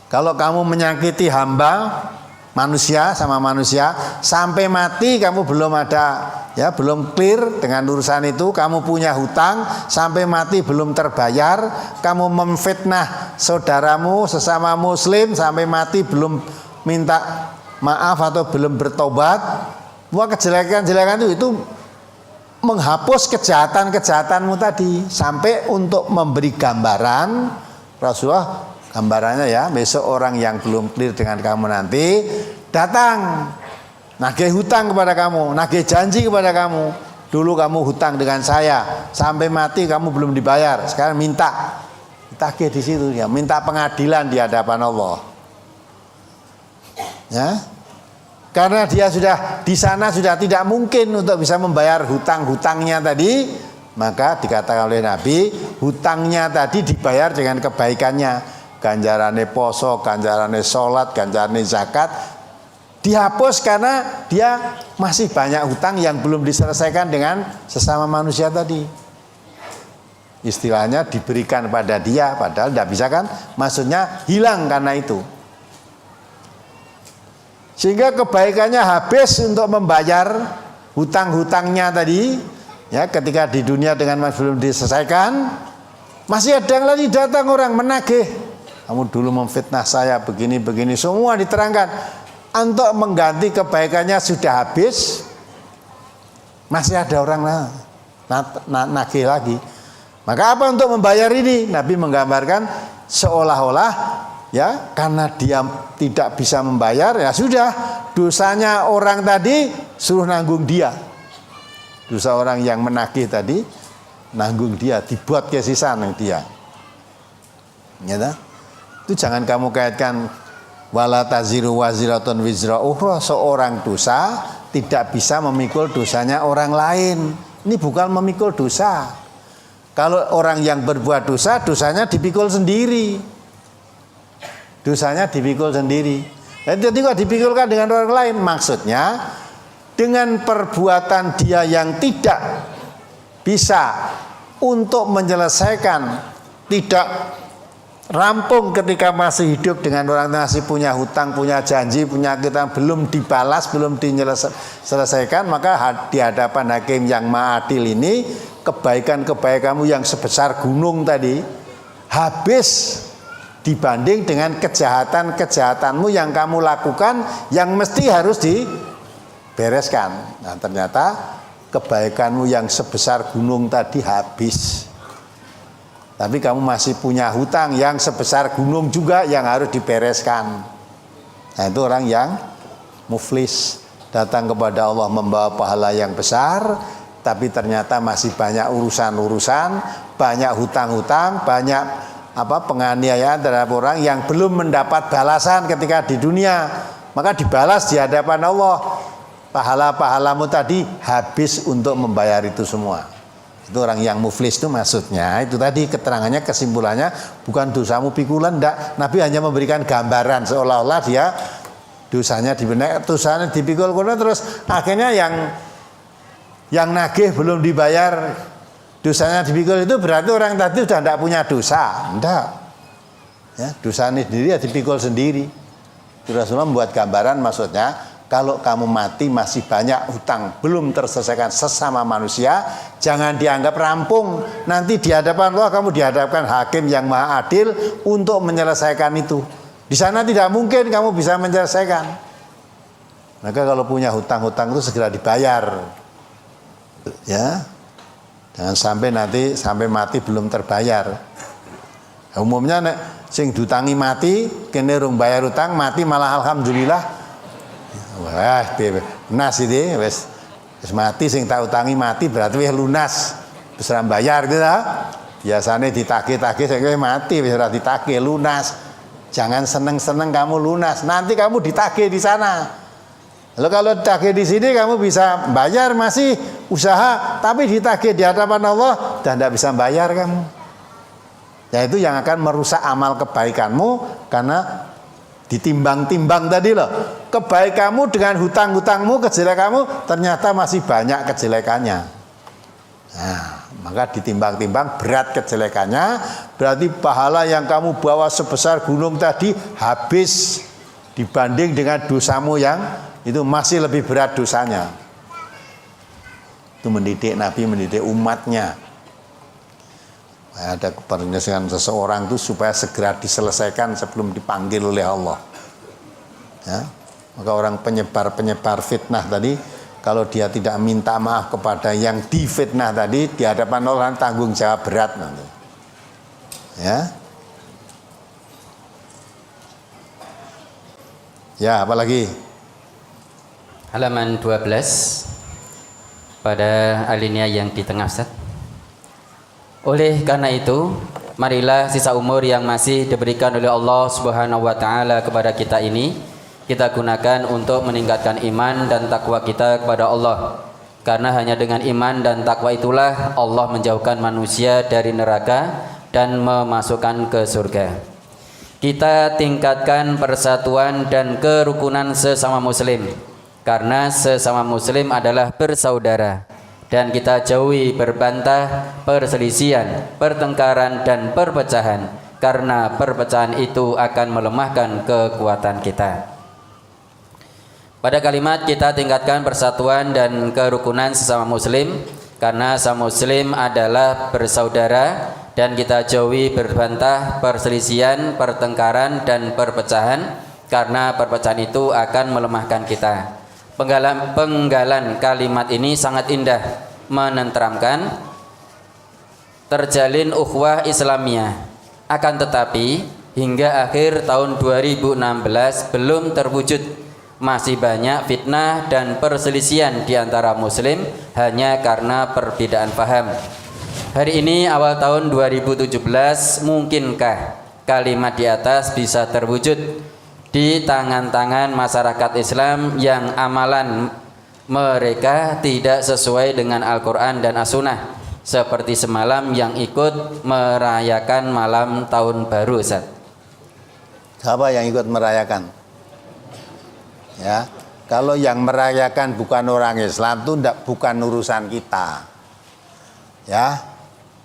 Kalau kamu menyakiti hamba, manusia sama manusia, sampai mati kamu belum ada, ya, belum clear dengan urusan itu, kamu punya hutang sampai mati belum terbayar, kamu memfitnah saudaramu sesama muslim sampai mati belum minta maaf atau belum bertobat, semua kejelekan-kejelekan itu menghapus kejahatan-kejahatanmu tadi. Sampai untuk memberi gambaran, Rasulullah gambarannya, ya, besok orang yang belum clear dengan kamu nanti datang nagih hutang kepada kamu, nagih janji kepada kamu. Dulu kamu hutang dengan saya, sampai mati kamu belum dibayar. Sekarang minta ditagih di situ, ya, minta pengadilan di hadapan Allah. Ya, karena dia sudah di sana sudah tidak mungkin untuk bisa membayar hutang-hutangnya tadi, maka dikatakan oleh Nabi, hutangnya tadi dibayar dengan kebaikannya. Ganjarane poso, ganjarane sholat, ganjarane zakat dihapus karena dia masih banyak hutang yang belum diselesaikan dengan sesama manusia tadi. Istilahnya diberikan pada dia, padahal tidak bisa kan, maksudnya hilang karena itu. Sehingga kebaikannya habis untuk membayar hutang-hutangnya tadi, ya, ketika di dunia dengan belum diselesaikan, masih ada yang lagi datang orang menagih. Kamu dulu memfitnah saya begini-begini, semua diterangkan. Untuk mengganti kebaikannya sudah habis, masih ada orang nagih lagi. Maka apa untuk membayar ini? Nabi menggambarkan seolah-olah, ya, karena dia tidak bisa membayar, ya sudah, dosanya orang tadi suruh nanggung dia. Dosa orang yang menagih tadi nanggung dia, dibuat kesisan dia. Ya, itu jangan kamu kaitkan wala taziru waziratun wizra ukhra, seorang dosa tidak bisa memikul dosanya orang lain. Ini bukan memikul dosa. Kalau orang yang berbuat dosa, dosanya dipikul sendiri. Dosanya dipikul sendiri. Jadi kok dipikulkan dengan orang lain? Maksudnya dengan perbuatan dia yang tidak bisa untuk menyelesaikan, tidak rampung ketika masih hidup dengan orang masih punya hutang, punya janji, punya kita belum dibalas, belum diselesaikan, maka di hadapan hakim yang maha adil ini kebaikan-kebaikanmu yang sebesar gunung tadi habis dibanding dengan kejahatan-kejahatanmu yang kamu lakukan yang mesti harus dibereskan. Nah, ternyata kebaikanmu yang sebesar gunung tadi habis. Tapi kamu masih punya hutang yang sebesar gunung juga yang harus dibereskan. Nah, itu orang yang muflis, datang kepada Allah membawa pahala yang besar, tapi ternyata masih banyak urusan-urusan, banyak hutang-hutang, banyak penganiayaan terhadap orang yang belum mendapat balasan ketika di dunia. Maka dibalas di hadapan Allah. Pahala-pahalamu tadi habis untuk membayar itu semua. Itu orang yang muflis itu maksudnya. Itu tadi keterangannya, kesimpulannya bukan dosamu pikulan, enggak. Nabi hanya memberikan gambaran seolah-olah dia dosanya dipikul terus akhirnya yang nagih belum dibayar, dosanya dipikul, itu berarti orang tadi sudah tidak punya dosa. Enggak. Ya, dosanya sendiri ya dipikul sendiri. Rasulullah membuat gambaran, maksudnya kalau kamu mati masih banyak hutang belum terselesaikan sesama manusia, jangan dianggap rampung. Nanti di hadapan Allah kamu dihadapkan hakim yang maha adil untuk menyelesaikan itu. Di sana tidak mungkin kamu bisa menyelesaikan. Maka kalau punya hutang-hutang itu segera dibayar. Ya. Jangan sampai nanti sampai mati belum terbayar. Umumnya sing dutangi mati, kene rung bayar hutang, mati malah alhamdulillah. Wah, lunas itu, wes mati sing tak utangi mati berarti wis lunas, wis ora bayar gitu ta. Biasane ditagih-tagih sing mati wis ora ditagih, lunas. Jangan seneng-seneng kamu lunas, nanti kamu ditagih di sana. Lalu kalau ditagih di sini kamu bisa bayar masih usaha, tapi ditagih di hadapan Allah dan tidak bisa bayar kamu. Ya itu yang akan merusak amal kebaikanmu karena ditimbang-timbang tadi loh. Kebaikanmu dengan hutang-hutangmu, kejelekanmu ternyata masih banyak kejelekannya. Nah, maka ditimbang-timbang berat kejelekannya, berarti pahala yang kamu bawa sebesar gunung tadi habis dibanding dengan dosamu yang itu masih lebih berat dosanya. Itu mendidik Nabi, mendidik umatnya. Ada penyelesaian seseorang itu supaya segera diselesaikan sebelum dipanggil oleh Allah. Ya, maka orang penyebar fitnah tadi, kalau dia tidak minta maaf kepada yang difitnah tadi, di hadapan Allah tanggung jawab berat nanti. Ya. Ya, apalagi? Halaman 12 pada alinea yang di tengah, Ustaz. Oleh karena itu, marilah sisa umur yang masih diberikan oleh Allah Subhanahu wa taala kepada kita ini kita gunakan untuk meningkatkan iman dan takwa kita kepada Allah. Karena hanya dengan iman dan takwa itulah Allah menjauhkan manusia dari neraka dan memasukkan ke surga. Kita tingkatkan persatuan dan kerukunan sesama muslim, karena sesama muslim adalah bersaudara. Dan kita jauhi berbantah, perselisihan, pertengkaran dan perpecahan, karena perpecahan itu akan melemahkan kekuatan kita. Pada kalimat kita tingkatkan persatuan dan kerukunan sesama muslim, karena sesama muslim adalah bersaudara, dan kita jauhi berbantah, perselisihan, pertengkaran dan perpecahan, karena perpecahan itu akan melemahkan kita. Penggalan kalimat ini sangat indah, menenteramkan, terjalin ukhuwah Islamiyah. Akan tetapi hingga akhir tahun 2016 belum terwujud. Masih banyak fitnah dan perselisihan di antara muslim hanya karena perbedaan paham. Hari ini awal tahun 2017, mungkinkah kalimat di atas bisa terwujud di tangan-tangan masyarakat Islam yang amalan mereka tidak sesuai dengan Al-Quran dan As-Sunnah, seperti semalam yang ikut merayakan malam tahun baru, Ustaz. Siapa yang ikut merayakan? Ya, kalau yang merayakan bukan orang Islam itu bukan urusan kita. Ya,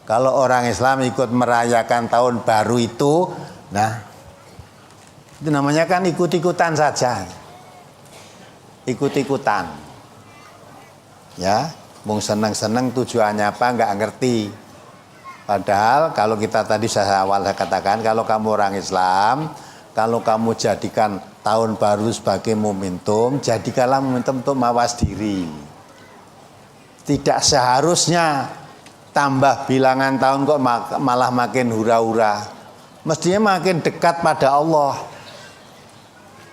kalau orang Islam ikut merayakan tahun baru itu, nah itu namanya kan ikut-ikutan saja, ikut-ikutan. Ya, mau seneng-seneng tujuannya apa nggak ngerti. Padahal kalau kita tadi saya awal katakan, kalau kamu orang Islam, kalau kamu jadikan tahun baru sebagai momentum, jadikanlah momentum untuk mawas diri. Tidak seharusnya tambah bilangan tahun kok malah makin hura-hura. Mestinya makin dekat pada Allah.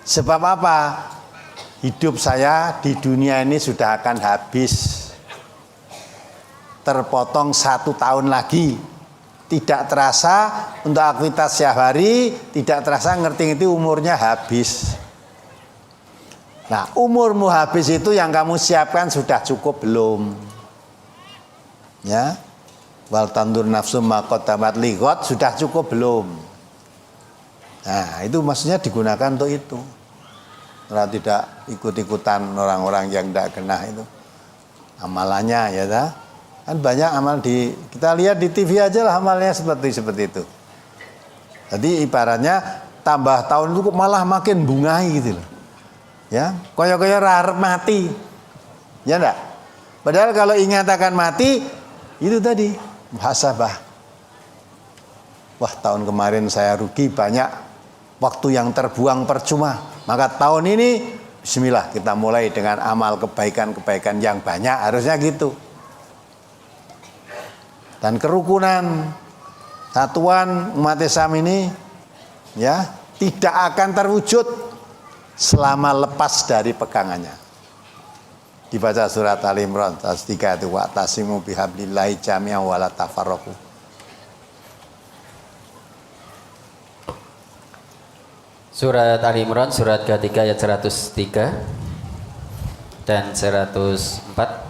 Sebab apa? Hidup saya di dunia ini sudah akan habis. Terpotong 1 tahun lagi. Tidak terasa untuk aktivitas setiap hari, tidak terasa ngerti-ngerti umurnya habis. Nah, umurmu habis itu yang kamu siapkan sudah cukup belum? Ya. Wal tandur nafsu ma qaddamat lighad sudah cukup belum? Nah, itu maksudnya digunakan untuk itu. Kalau tidak ikut-ikutan orang-orang yang tidak kena itu amalannya, ya dah. Kan banyak amal kita lihat di TV aja lah amalnya seperti itu. Jadi ibaratnya tambah tahun itu malah makin bungai gitu loh. Ya, koyo-koyo arep mati. Ya enggak? Padahal kalau ingat akan mati itu tadi muhasabah. Wah, tahun kemarin saya rugi banyak, waktu yang terbuang percuma. Maka tahun ini bismillah kita mulai dengan amal kebaikan-kebaikan yang banyak, harusnya gitu. Dan kerukunan satuan umat Islam ini ya tidak akan terwujud selama lepas dari pegangannya. Dibaca surat Al-Imran 103 itu wa'tasimu bihablillahi jami'an wa la tafarraqu. Surat Al-Imran surat ketiga ayat 103 dan 104.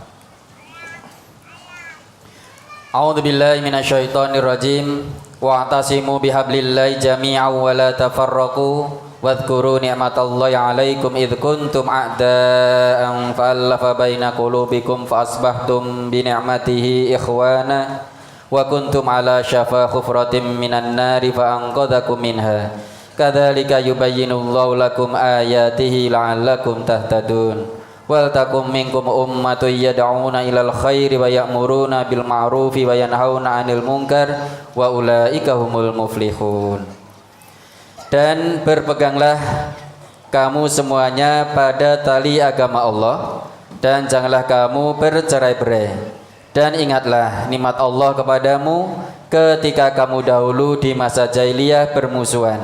A'udzu billahi minasyaitonir rajim. Wa'tasimu bihablillahi jami'an wa la tafarraqu wadhkuru ni'matallahi 'alaikum id kuntum a'da'an fa'alafa baina qulubikum fa asbahtum bi ni'matihi ikhwana wa kuntum 'ala syafa hufratin minan nari fa anqadhakum minha. Kadzalika yubayyinullahu lakum ayatihi la'allakum tahtadun. Wal takum minkum ummatun yad'una ilal khairi wa ya'muruna bil ma'rufi wa yanhauna 'anil munkar wa ulaika humul muflihun. Dan berpeganglah kamu semuanya pada tali agama Allah dan janganlah kamu bercerai-berai. Dan ingatlah nikmat Allah kepadamu ketika kamu dahulu di masa jahiliyah bermusuhan.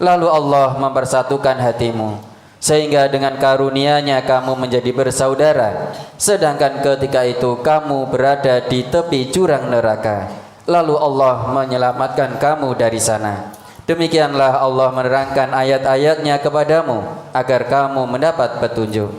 Lalu Allah mempersatukan hatimu sehingga dengan karunia-Nya kamu menjadi bersaudara, sedangkan ketika itu kamu berada di tepi jurang neraka, lalu Allah menyelamatkan kamu dari sana. Demikianlah Allah menerangkan ayat-ayat-Nya kepadamu agar kamu mendapat petunjuk.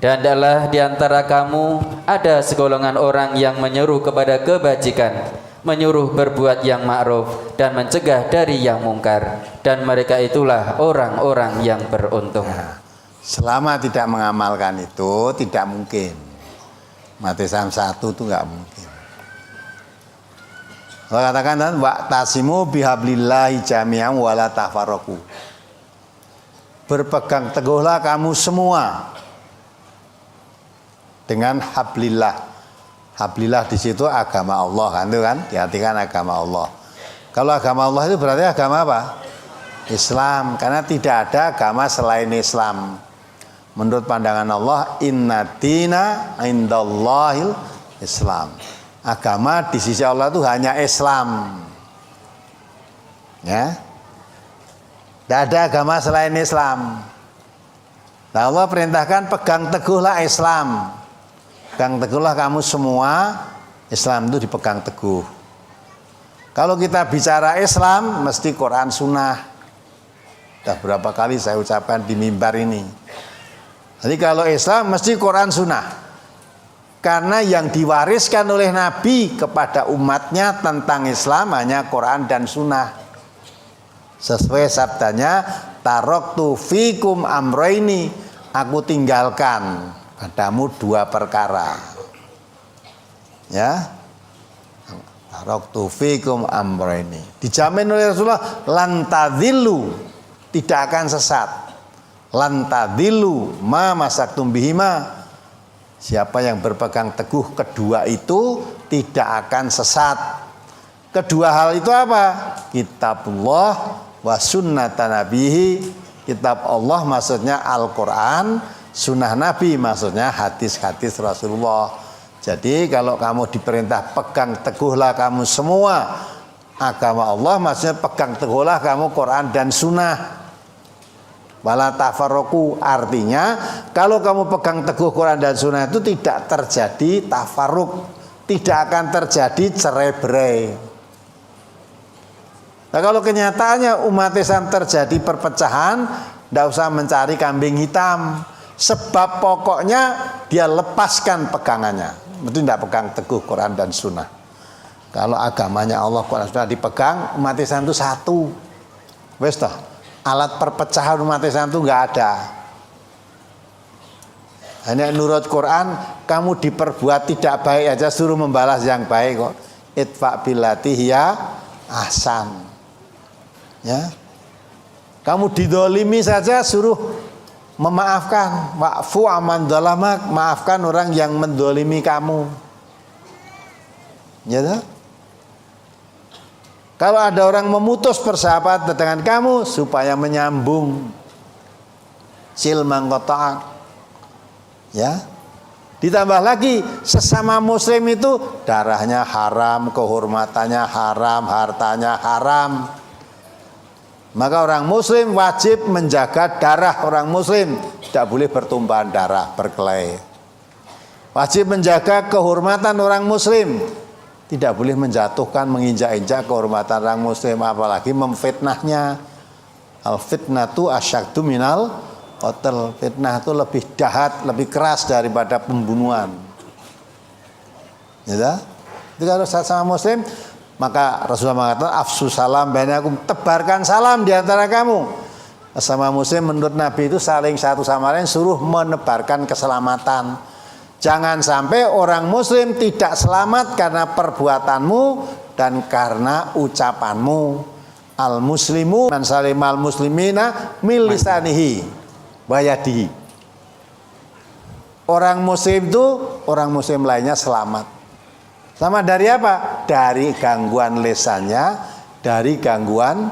Dan adalah di antara kamu ada segolongan orang yang menyeru kepada kebajikan, menyuruh berbuat yang ma'ruf dan mencegah dari yang mungkar, dan mereka itulah orang-orang yang beruntung. Nah, selama tidak mengamalkan itu tidak mungkin. Mati Islam 1 itu enggak mungkin. Allah katakan dan wa'tasimu bihablillahi jami'an wa la tafarraqu. Berpegang teguhlah kamu semua dengan hablillah. Hablillah di situ agama Allah kan, itu kan diartikan agama Allah. Kalau agama Allah itu berarti agama apa? Islam, karena tidak ada agama selain Islam. Menurut pandangan Allah, inna dina indallahil Islam. Agama di sisi Allah itu hanya Islam. Ya. Tidak ada agama selain Islam. Nah, Allah perintahkan pegang teguhlah Islam. Pegang teguhlah kamu semua, Islam itu dipegang teguh. Kalau kita bicara Islam, mesti Quran Sunnah. Sudah berapa kali saya ucapkan di mimbar ini. Jadi kalau Islam mesti Quran Sunnah. Karena yang diwariskan oleh Nabi kepada umatnya tentang Islam hanya Quran dan Sunnah. Sesuai sabdanya, taroktu fikum amroini, aku tinggalkan padamu 2 perkara. Ya, taroktu fikum amroini. Dijamin oleh Rasulullah, lantadillu, tidak akan sesat. Lantadillu ma masaktum bihima. Siapa yang berpegang teguh kedua itu tidak akan sesat. Kedua hal itu apa? Kitabullah wa sunnata nabihi. Kitab Allah maksudnya Al-Quran, sunnah Nabi maksudnya hadis-hadis Rasulullah. Jadi kalau kamu diperintah pegang teguhlah kamu semua agama Allah, maksudnya pegang teguhlah kamu Quran dan sunnah. Wala tafarruqu, artinya kalau kamu pegang teguh Quran dan sunnah itu tidak terjadi tafarruq, tidak akan terjadi cerai-berai. Nah, kalau kenyataannya umat Islam terjadi perpecahan, tidak usah mencari kambing hitam. Sebab pokoknya dia lepaskan pegangannya. Itu tidak pegang teguh Quran dan Sunnah. Kalau agamanya Allah Quran Sunnah dipegang, umat Islam itu satu. Wes toh, alat perpecahan umat Islam itu nggak ada. Hanya nurut Quran, kamu diperbuat tidak baik aja suruh membalas yang baik kok. Itfa billati hiya ahsan. Ya, kamu didolimi saja suruh memaafkan. Wa'fu aman dolamak, maafkan orang yang mendolimi kamu. Ya, tak? Kalau ada orang memutus persahabatan dengan kamu supaya menyambung, silman qata'ak. Ya, ditambah lagi sesama Muslim itu darahnya haram, kehormatannya haram, hartanya haram. Maka orang Muslim wajib menjaga darah orang Muslim, tidak boleh bertumpahan darah, berkelahi. Wajib menjaga kehormatan orang Muslim, tidak boleh menjatuhkan, menginjak-injak kehormatan orang Muslim, apalagi memfitnahnya. Al fitnatu asyaddu minal qatl. Fitnah itu lebih jahat, lebih keras daripada pembunuhan. Ya, itu kalau sama Muslim. Maka Rasulullah mengatakan afsu salam bainakum, tebarkan salam di antara kamu. Sama Muslim menurut Nabi itu saling satu sama lain suruh menebarkan keselamatan. Jangan sampai orang Muslim tidak selamat karena perbuatanmu dan karena ucapanmu. Al muslimu man salimal muslimina min lisanihi wa yadihi. Orang Muslim itu orang Muslim lainnya selamat. Sama dari apa? Dari gangguan lisannya, dari gangguan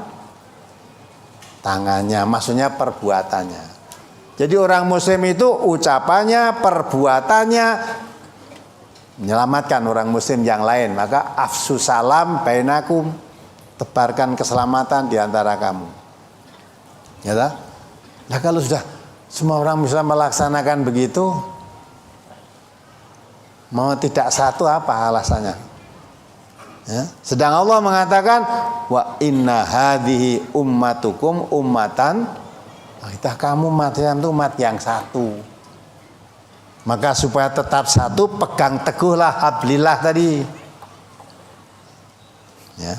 tangannya, maksudnya perbuatannya. Jadi orang Muslim itu ucapannya, perbuatannya menyelamatkan orang Muslim yang lain. Maka afsu salam bainakum, tebarkan keselamatan di antara kamu. Ya tak? Nah kalau sudah semua orang bisa melaksanakan begitu, mau tidak satu apa alasannya? Ya. Sedang Allah mengatakan wa inna hadhihi ummatukum ummatan, kita kamu umat itu umat yang satu. Maka supaya tetap satu, pegang teguhlah hablillah tadi. Ya.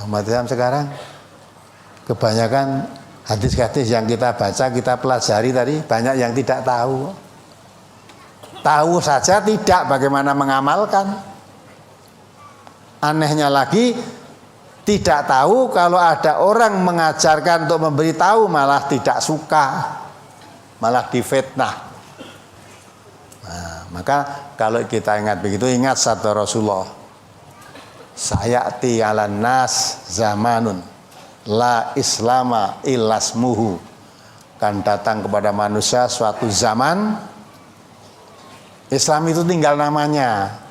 Umat Islam sekarang kebanyakan hadis-hadis yang kita baca, kita pelajari tadi banyak yang tidak tahu. Tahu saja tidak bagaimana mengamalkan. Anehnya lagi tidak tahu kalau ada orang mengajarkan untuk memberitahu malah tidak suka, malah difitnah. Nah, maka kalau kita ingat begitu, ingat sabda Rasulullah, sayati 'alan nas zamanun la islama illasmuhu, kan datang kepada manusia suatu zaman Islam itu tinggal namanya.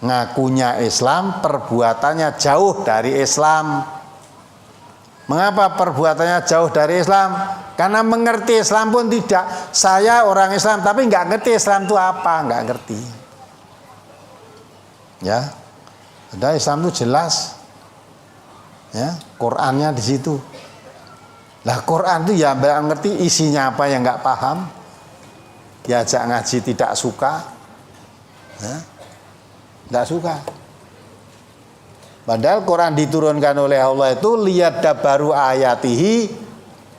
Ngakunya Islam, perbuatannya jauh dari Islam. Mengapa perbuatannya jauh dari Islam? Karena mengerti Islam pun tidak. Saya orang Islam tapi nggak ngerti Islam itu apa, nggak ngerti. Ya, ada Islam itu jelas. Ya, Qurannya di situ. Lah Quran itu ya nggak ngerti isinya apa yang nggak paham, diajak ngaji tidak suka, nggak suka. Padahal Quran diturunkan oleh Allah itu liyadabbaru ayatihi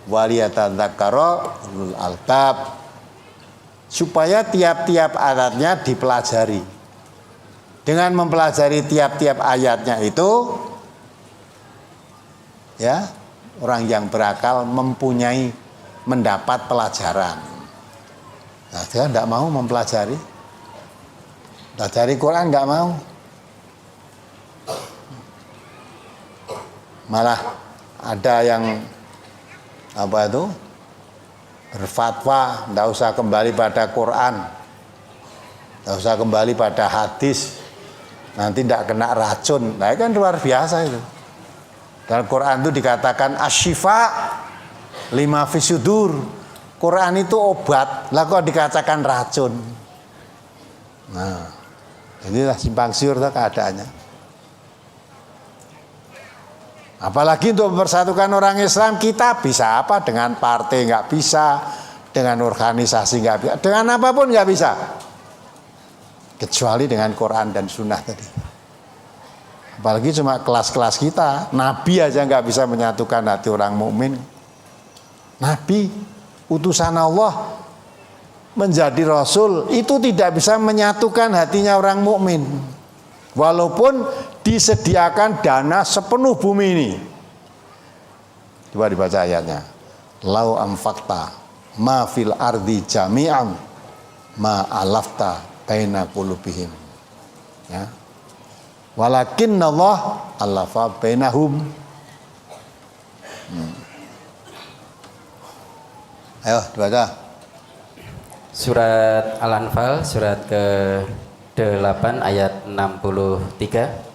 waliyatadzakkara ulul albab, supaya tiap-tiap ayatnya dipelajari. Dengan mempelajari tiap-tiap ayatnya itu, ya, orang yang berakal mendapat pelajaran. Nah, dia tidak mau mempelajari. Pelajari Quran nggak mau. Malah ada yang berfatwa tidak usah kembali pada Quran, tidak usah kembali pada hadis, nanti tidak kena racun. Nah, kan luar biasa itu. Dalam Quran itu dikatakan asyifa lima fisudur. Quran itu obat, lah kok dikatakan racun. Nah, inilah simpang siur keadaannya. Apalagi untuk mempersatukan orang Islam, kita bisa apa? Dengan partai nggak bisa, dengan organisasi nggak bisa, dengan apapun nggak bisa, kecuali dengan Quran dan Sunnah tadi. Apalagi cuma kelas-kelas kita, Nabi aja nggak bisa menyatukan hati orang mukmin. Nabi, utusan Allah menjadi Rasul, itu tidak bisa menyatukan hatinya orang mukmin. Walaupun disediakan dana sepenuh bumi ini. Coba dibaca ayatnya. Lau amfakta ma fil ardi jami'an ma alafta baina qulubihim. Ya. Walakinna Allah alafa bainahum. Ayo dibaca. Surat Al-Anfal surat ke-8 ayat 63.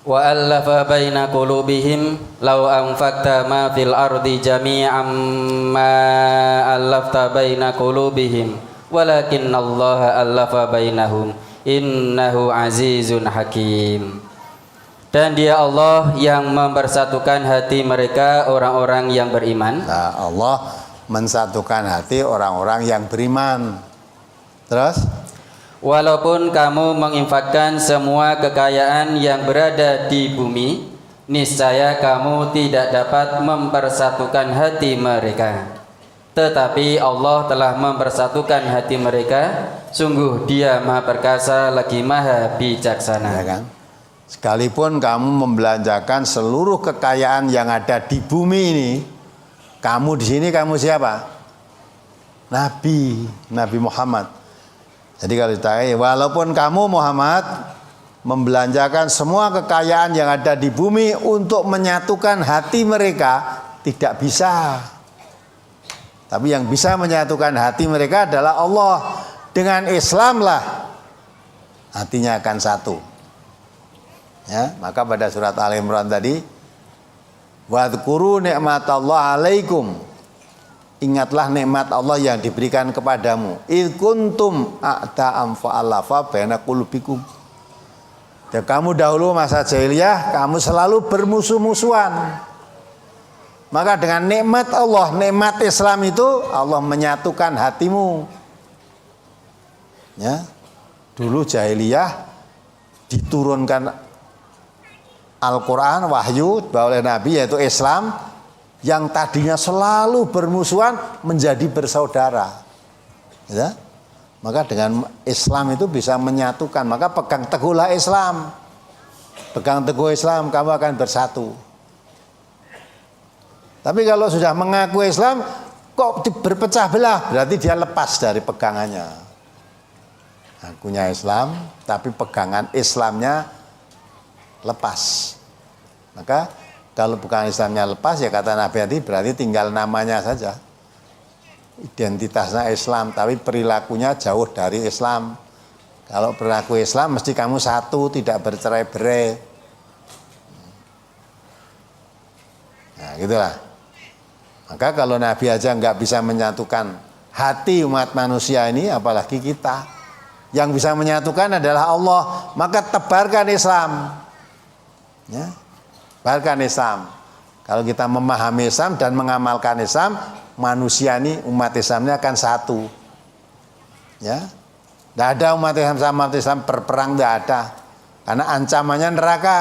Wa allafa baina qulubihim law anfaqta ma fil ardi jami'an ma allafta baina qulubihim walakinna Allah allafa bainahum innahu azizun hakim. Dan dia Allah yang mempersatukan hati mereka orang-orang yang beriman. Nah, Allah mensatukan hati orang-orang yang beriman. Terus, walaupun kamu menginfakkan semua kekayaan yang berada di bumi, niscaya kamu tidak dapat mempersatukan hati mereka. Tetapi Allah telah mempersatukan hati mereka. Sungguh Dia Maha Perkasa lagi Maha Bijaksana. ya kan? Sekalipun kamu membelanjakan seluruh kekayaan yang ada di bumi ini, kamu di sini kamu siapa? Nabi Muhammad. Jadi kalau ditanya, walaupun kamu Muhammad membelanjakan semua kekayaan yang ada di bumi untuk menyatukan hati mereka, tidak bisa. Tapi yang bisa menyatukan hati mereka adalah Allah. Dengan Islamlah hatinya akan satu. Ya, maka pada surat Al-Imran tadi, wadhkuru ni'matallahi alaikum. Ingatlah nikmat Allah yang diberikan kepadamu. Id kuntum a'da'am fa'alafa baina qulubikum. Dan kamu dahulu masa jahiliyah, kamu selalu bermusuh-musuhan. Maka dengan nikmat Allah, nikmat Islam itu Allah menyatukan hatimu. Ya. Dulu jahiliyah diturunkan Al-Quran, wahyu oleh Nabi yaitu Islam, yang tadinya selalu bermusuhan menjadi bersaudara. Ya. Maka dengan Islam itu bisa menyatukan. Maka pegang teguhlah Islam. Pegang teguh Islam, kamu akan bersatu. Tapi kalau sudah mengaku Islam, kok berpecah belah, berarti dia lepas dari pegangannya. Akunya Islam, tapi pegangan Islamnya lepas. Maka kalau pegangan Islamnya lepas, ya kata Nabi tadi, berarti tinggal namanya saja. Identitasnya Islam, tapi perilakunya jauh dari Islam. Kalau perilaku Islam, mesti kamu satu, tidak bercerai-berai. Nah, gitulah. Maka kalau Nabi aja nggak bisa menyatukan hati umat manusia ini, apalagi kita. Yang bisa menyatukan adalah Allah. Maka tebarkan Islam. Ya, tebarkan Islam. Kalau kita memahami Islam dan mengamalkan Islam, manusia ini, umat Islam ini akan satu. Ya, tidak ada umat Islam sama umat Islam berperang, tidak ada. Karena ancamannya neraka.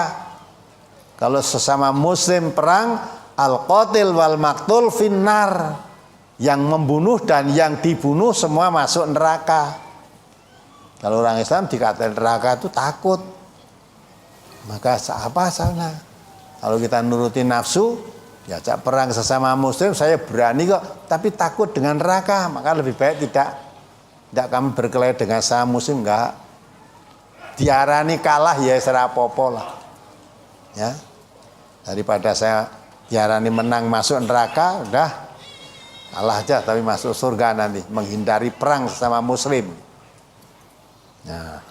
Kalau sesama Muslim perang, al-qatil wal maktul finnar. Yang membunuh dan yang dibunuh semua masuk neraka. Kalau orang Islam dikatakan neraka itu takut. Maka apa sana? Kalau kita nuruti nafsu, diajak perang sesama Muslim, saya berani kok, tapi takut dengan neraka. Maka lebih baik tidak kami berkelahi dengan sesama Muslim, enggak. Diarani kalah ya serapopo lah. Ya. Daripada saya diarani menang masuk neraka, udah kalah aja tapi masuk surga nanti, menghindari perang sesama Muslim. Nah,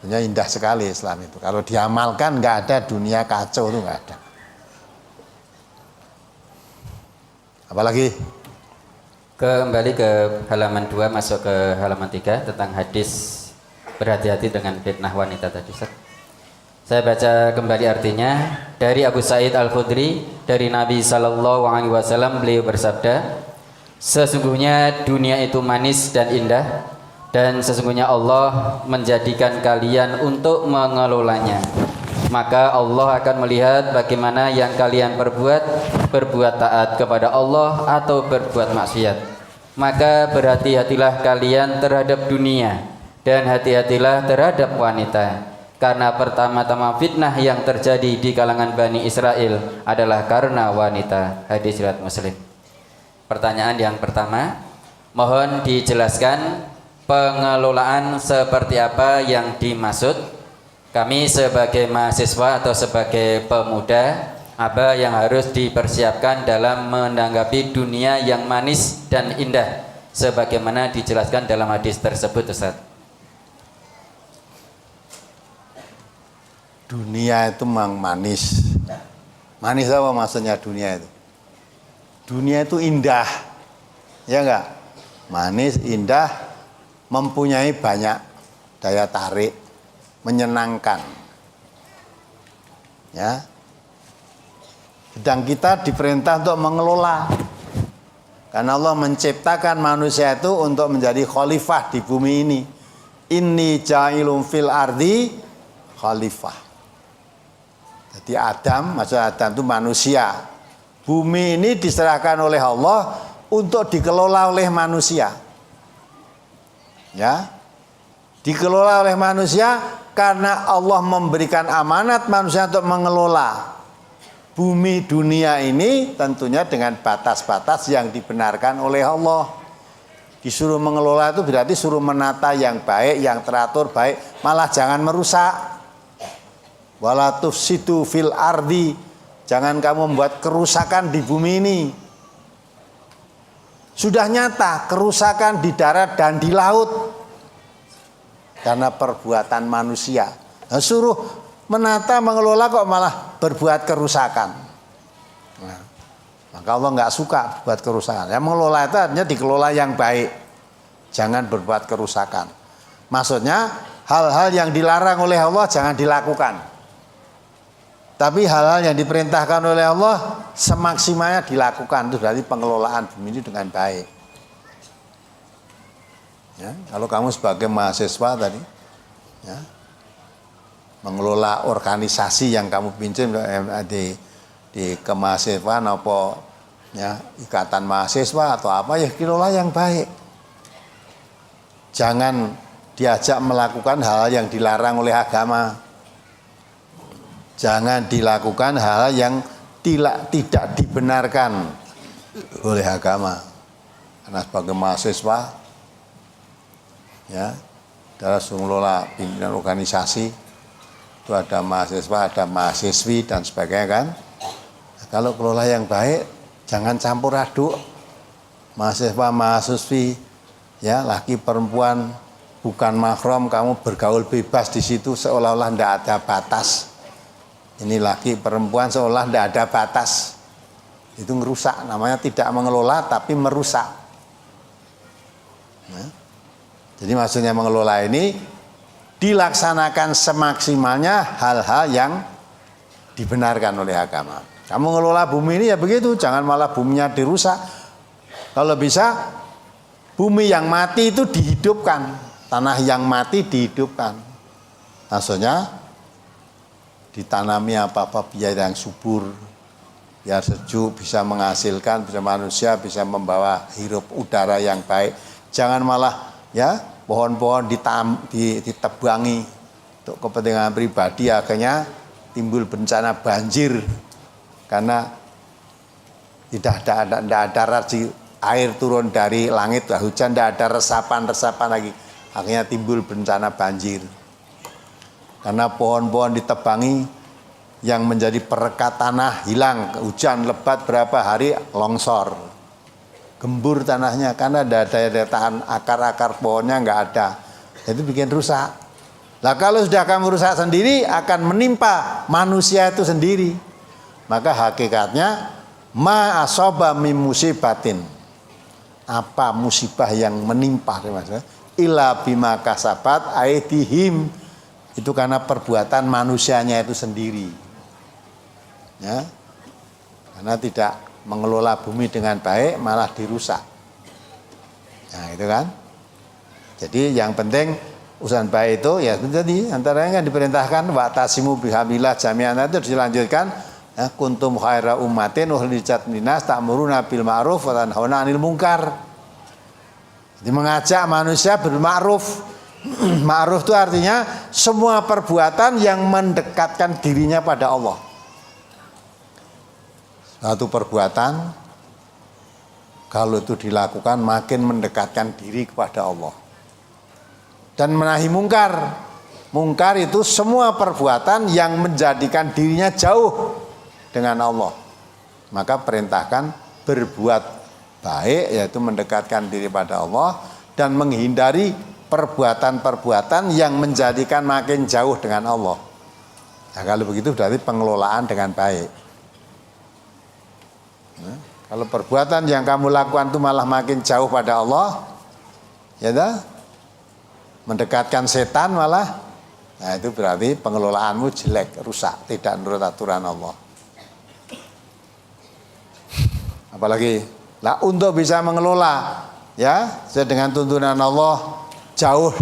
punya indah sekali Islam itu. Kalau diamalkan nggak ada dunia kacau itu nggak ada. Apalagi? Kembali ke halaman 2 masuk ke halaman 3 tentang hadis berhati-hati dengan fitnah wanita tadi. Saya baca kembali artinya dari Abu Sa'id Al-Khudri dari Nabi Sallallahu Alaihi Wasallam, beliau bersabda, sesungguhnya dunia itu manis dan indah, dan sesungguhnya Allah menjadikan kalian untuk mengelolanya. Maka Allah akan melihat bagaimana yang kalian berbuat taat kepada Allah atau berbuat maksiat. Maka berhati-hatilah kalian terhadap dunia, dan hati-hatilah terhadap wanita. Karena pertama-tama fitnah yang terjadi di kalangan Bani Israel adalah karena wanita. Hadis riwayat Muslim. Pertanyaan yang pertama, mohon dijelaskan pengelolaan seperti apa yang dimaksud. Kami sebagai mahasiswa atau sebagai pemuda, apa yang harus dipersiapkan dalam menanggapi dunia yang manis dan indah sebagaimana dijelaskan dalam hadis tersebut, Ustaz? Dunia itu memang manis. Manis apa maksudnya dunia itu? Dunia itu indah, ya enggak? Manis, indah, mempunyai banyak daya tarik, menyenangkan, ya. Sedang kita diperintah untuk mengelola, karena Allah menciptakan manusia itu untuk menjadi khalifah di bumi ini. Inni ja'ilun fil ardi khalifah. Jadi Adam, maksud Adam itu manusia. Bumi ini diserahkan oleh Allah untuk dikelola oleh manusia. Ya. Dikelola oleh manusia karena Allah memberikan amanat manusia untuk mengelola bumi dunia ini, tentunya dengan batas-batas yang dibenarkan oleh Allah. Disuruh mengelola itu berarti suruh menata yang baik, yang teratur baik, malah jangan merusak. Wala tufsidu fil ardi. Jangan kamu membuat kerusakan di bumi ini. Sudah nyata kerusakan di darat dan di laut karena perbuatan manusia. Nah, suruh menata mengelola kok malah berbuat kerusakan. Nah, maka Allah nggak suka buat kerusakan. Yang mengelola itu artinya dikelola yang baik. Jangan berbuat kerusakan. Maksudnya hal-hal yang dilarang oleh Allah jangan dilakukan. Tapi hal-hal yang diperintahkan oleh Allah semaksimalnya dilakukan. Itu berarti pengelolaan bumi ini dengan baik. Ya, kalau kamu sebagai mahasiswa tadi, ya, mengelola organisasi yang kamu pimpin di kemahasiswaan apa ya, ikatan mahasiswa atau apa, ya kelola yang baik. Jangan diajak melakukan hal yang dilarang oleh agama. Jangan dilakukan hal yang tidak dibenarkan oleh agama. Karena sebagai mahasiswa, ya, dalam mengelola pimpinan organisasi itu ada mahasiswa, ada mahasiswi dan sebagainya kan. Nah, kalau kelola yang baik, jangan campur aduk mahasiswa, mahasiswi, ya, laki perempuan bukan mahram, kamu bergaul bebas di situ seolah-olah tidak ada batas. Ini laki perempuan seolah tidak ada batas. Itu merusak, namanya tidak mengelola tapi merusak. Nah, jadi maksudnya mengelola ini dilaksanakan semaksimalnya hal-hal yang dibenarkan oleh agama. Kamu ngelola bumi ini ya begitu, jangan malah buminya dirusak. Kalau bisa bumi yang mati itu dihidupkan, tanah yang mati dihidupkan. Maksudnya ditanami apa-apa biar yang subur, biar sejuk, bisa menghasilkan, bisa manusia bisa membawa hirup udara yang baik. Jangan malah ya pohon-pohon ditebangi untuk kepentingan pribadi, akhirnya timbul bencana banjir karena tidak ada air turun dari langit, hujan, tidak ada resapan lagi, akhirnya timbul bencana banjir karena pohon-pohon ditebangi yang menjadi perekat tanah hilang, hujan lebat berapa hari longsor, gembur tanahnya karena tidak ada daya tahan, akar-akar pohonnya nggak ada, itu bikin rusak. Nah kalau sudah kamu rusak sendiri akan menimpa manusia itu sendiri. Maka hakikatnya ma asoba min musibatin, apa musibah yang menimpa illa bima kasabat aidihim, itu karena perbuatan manusianya itu sendiri. Ya. Karena tidak mengelola bumi dengan baik malah dirusak. Nah, itu kan. Jadi yang penting urusan baik itu ya jadi antaranya kan diperintahkan wa tasimu bihabillah jami'an, itu dilanjutkan ya, kuntum khaira ummatin ukhrijat linnas ta'muruna bil ma'ruf wa tanhauna 'anil munkar. Jadi mengajak manusia berma'ruf. Ma'ruf itu artinya semua perbuatan yang mendekatkan dirinya pada Allah. Satu perbuatan kalau itu dilakukan makin mendekatkan diri kepada Allah. Dan menahi mungkar. Mungkar itu semua perbuatan yang menjadikan dirinya jauh dengan Allah. Maka perintahkan berbuat baik, yaitu mendekatkan diri pada Allah, dan menghindari perbuatan-perbuatan yang menjadikan makin jauh dengan Allah. Nah, kalau begitu berarti pengelolaan dengan baik. Nah, kalau perbuatan yang kamu lakukan itu malah makin jauh pada Allah, ya dah, mendekatkan setan malah, nah itu berarti pengelolaanmu jelek, rusak, tidak menurut aturan Allah. Apalagi, lah untuk bisa mengelola, ya, sesuai dengan tuntunan Allah, jauh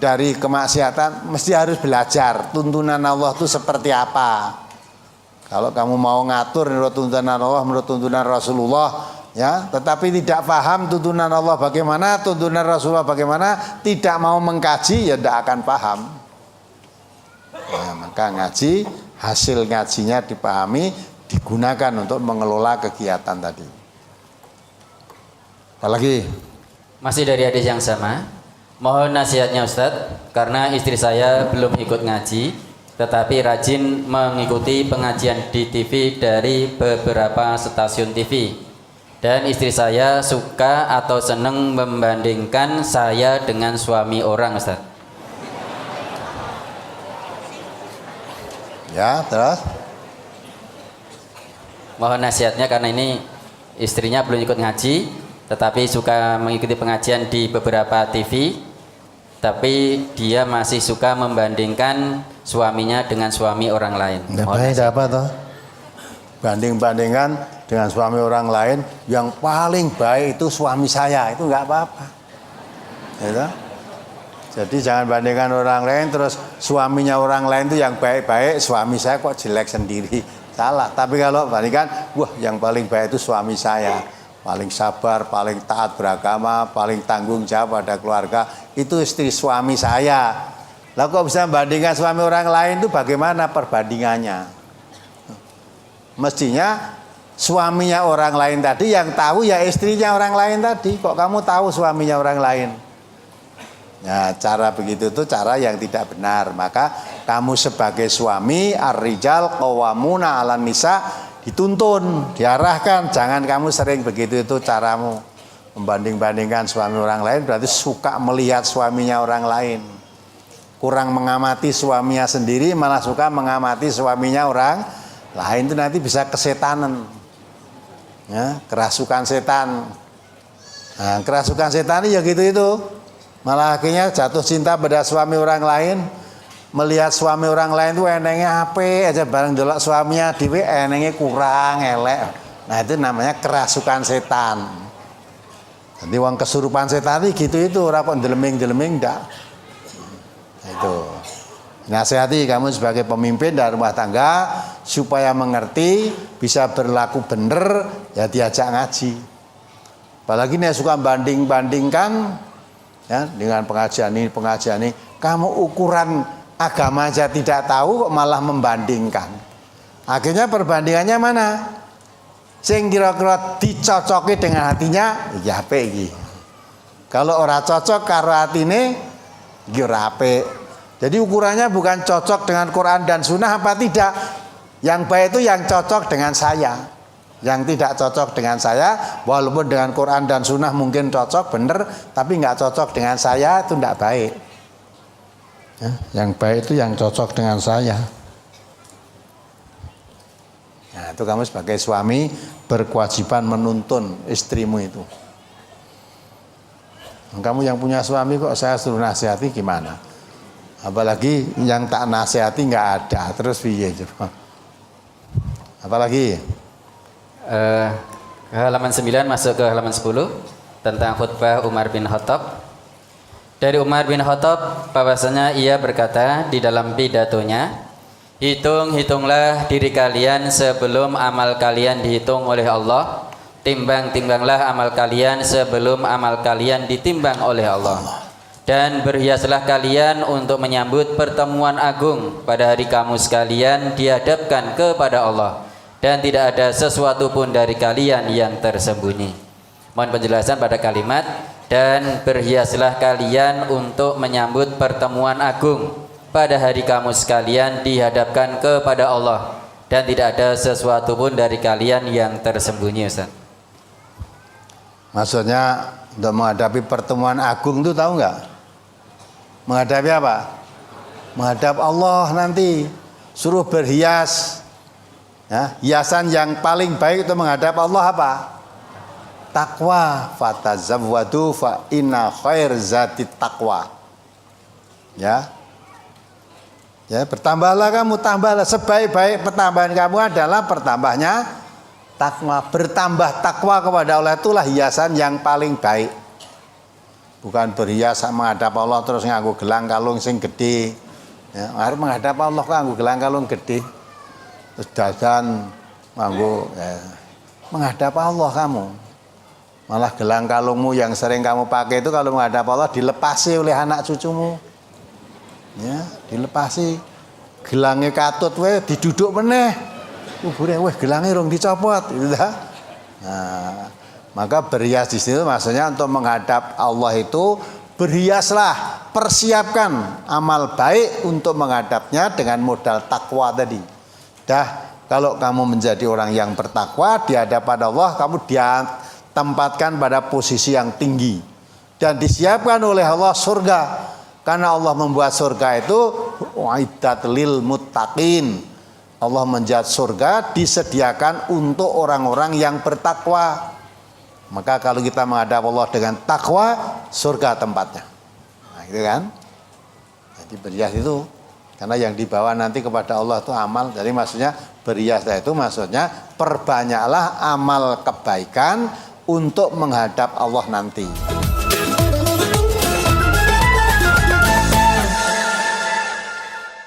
dari kemaksiatan, mesti harus belajar tuntunan Allah itu seperti apa. Kalau kamu mau ngatur menurut tuntunan Allah, menurut tuntunan Rasulullah, ya, tetapi tidak paham tuntunan Allah bagaimana, tuntunan Rasulullah bagaimana, tidak mau mengkaji, ya tidak akan paham. Nah, maka ngaji, hasil ngajinya dipahami, digunakan untuk mengelola kegiatan tadi. Apalagi? Masih dari hadis yang sama. Mohon nasihatnya Ustadz, karena istri saya belum ikut ngaji, tetapi rajin mengikuti pengajian di TV dari beberapa stasiun TV. Dan istri saya suka atau senang membandingkan saya dengan suami orang, Ustadz. Ya, terus? Mohon nasihatnya karena ini istrinya belum ikut ngaji, tetapi suka mengikuti pengajian di beberapa TV, tapi dia masih suka membandingkan suaminya dengan suami orang lain. Baik, apa toh? Banding-bandingkan dengan suami orang lain, yang paling baik itu suami saya, itu nggak apa-apa. Ya, jadi jangan bandingkan orang lain terus suaminya orang lain itu yang baik-baik, suami saya kok jelek sendiri. Salah. Tapi kalau bandingkan, wah yang paling baik itu suami saya, paling sabar, paling taat beragama, paling tanggung jawab pada keluarga, itu istri suami saya. Lah kok bisa membandingkan suami orang lain, itu bagaimana perbandingannya? Mestinya suaminya orang lain tadi yang tahu ya istrinya orang lain tadi. Kok kamu tahu suaminya orang lain? Nah, cara begitu itu cara yang tidak benar. Maka kamu sebagai suami, ar-rijal qawwamuna 'alan nisa, dituntun, diarahkan, jangan kamu sering begitu itu caramu. Membanding-bandingkan suami orang lain berarti suka melihat suaminya orang lain. Kurang mengamati suaminya sendiri, malah suka mengamati suaminya orang lain, itu nanti bisa kesetanan. Ya, kerasukan setan. Nah, kerasukan setan ya gitu itu. Malah akhirnya jatuh cinta pada suami orang lain, melihat suami orang lain tuh enengnya apik aja, bareng delok suaminya dhewe enengnya kurang elek. Nah itu namanya kerasukan setan. Jadi wong kesurupan setan itu ora kok deleming-deleming ndak. Nah, itu. Nasihati kamu sebagai pemimpin dari rumah tangga supaya mengerti, bisa berlaku bener, ya diajak ngaji. Apalagi nih suka banding-bandingkan ya dengan pengajian ini, kamu ukuran agama aja tidak tahu kok malah membandingkan. Akhirnya perbandingannya mana? Sing kira-kira dicocoki dengan hatinya, ya apik iki. Kalau ora cocok karo atine, iki ora apik. Jadi ukurannya bukan cocok dengan Quran dan Sunnah apa tidak. Yang baik itu yang cocok dengan saya. Yang tidak cocok dengan saya, walaupun dengan Quran dan Sunnah mungkin cocok bener, tapi nggak cocok dengan saya itu tidak baik. Ya, yang baik itu yang cocok dengan saya. Nah, itu kamu sebagai suami berkewajiban menuntun istrimu itu. Kamu yang punya suami kok saya suruh nasihati gimana? Apalagi yang tak nasihati nggak ada, terus piye coba? Apalagi? Halaman 9 masuk ke halaman 10 tentang khutbah Umar bin Khattab. Dari Umar bin Khattab bahwasanya ia berkata di dalam pidatonya, hitunglah diri kalian sebelum amal kalian dihitung oleh Allah, timbanglah amal kalian sebelum amal kalian ditimbang oleh Allah. Dan berhiaslah kalian untuk menyambut pertemuan agung pada hari kamu sekalian dihadapkan kepada Allah, dan tidak ada sesuatu pun dari kalian yang tersembunyi. Mohon penjelasan pada kalimat dan berhiaslah kalian untuk menyambut pertemuan agung pada hari kamu sekalian dihadapkan kepada Allah, dan tidak ada sesuatu pun dari kalian yang tersembunyi. Ustaz, maksudnya untuk menghadapi pertemuan agung itu tahu nggak? Menghadapi apa? Menghadap Allah nanti. Suruh berhias. Ya, hiasan yang paling baik itu menghadap Allah apa? Takwa. Fatazawwadu fa inna khair zati takwa. Ya. Ya, bertambahlah kamu, tambahlah. Sebaik-baik pertambahan kamu adalah bertambahnya takwa. Bertambah takwa kepada Allah itulah hiasan yang paling baik. Bukan berhias menghadap Allah terus nganggo gelang kalung sing gede. Ya, harus menghadap Allah nganggo gelang kalung gede. Terus dadan nganggo menghadap Allah kamu. Malah gelang kalungmu yang sering kamu pakai itu kalau menghadap Allah dilepasi oleh anak cucumu. Ya, dilepasi. Gelangnya katut we diduduk meneh. Kubure weh gelange rong dicopot gitu dah. Nah, maka berhias di situ maksudnya untuk menghadap Allah itu berhiaslah, persiapkan amal baik untuk menghadapnya dengan modal takwa tadi. Kalau kamu menjadi orang yang bertakwa di hadapan Allah, kamu ditempatkan pada posisi yang tinggi dan disiapkan oleh Allah surga. Karena Allah membuat surga itu uiddat lil muttaqin. Allah menjadikan surga disediakan untuk orang-orang yang bertakwa. Maka kalau kita menghadap Allah dengan takwa, surga tempatnya. Nah, gitu kan? Jadi berhias itu karena yang dibawa nanti kepada Allah itu amal. Jadi maksudnya berhias itu maksudnya perbanyaklah amal kebaikan untuk menghadap Allah nanti.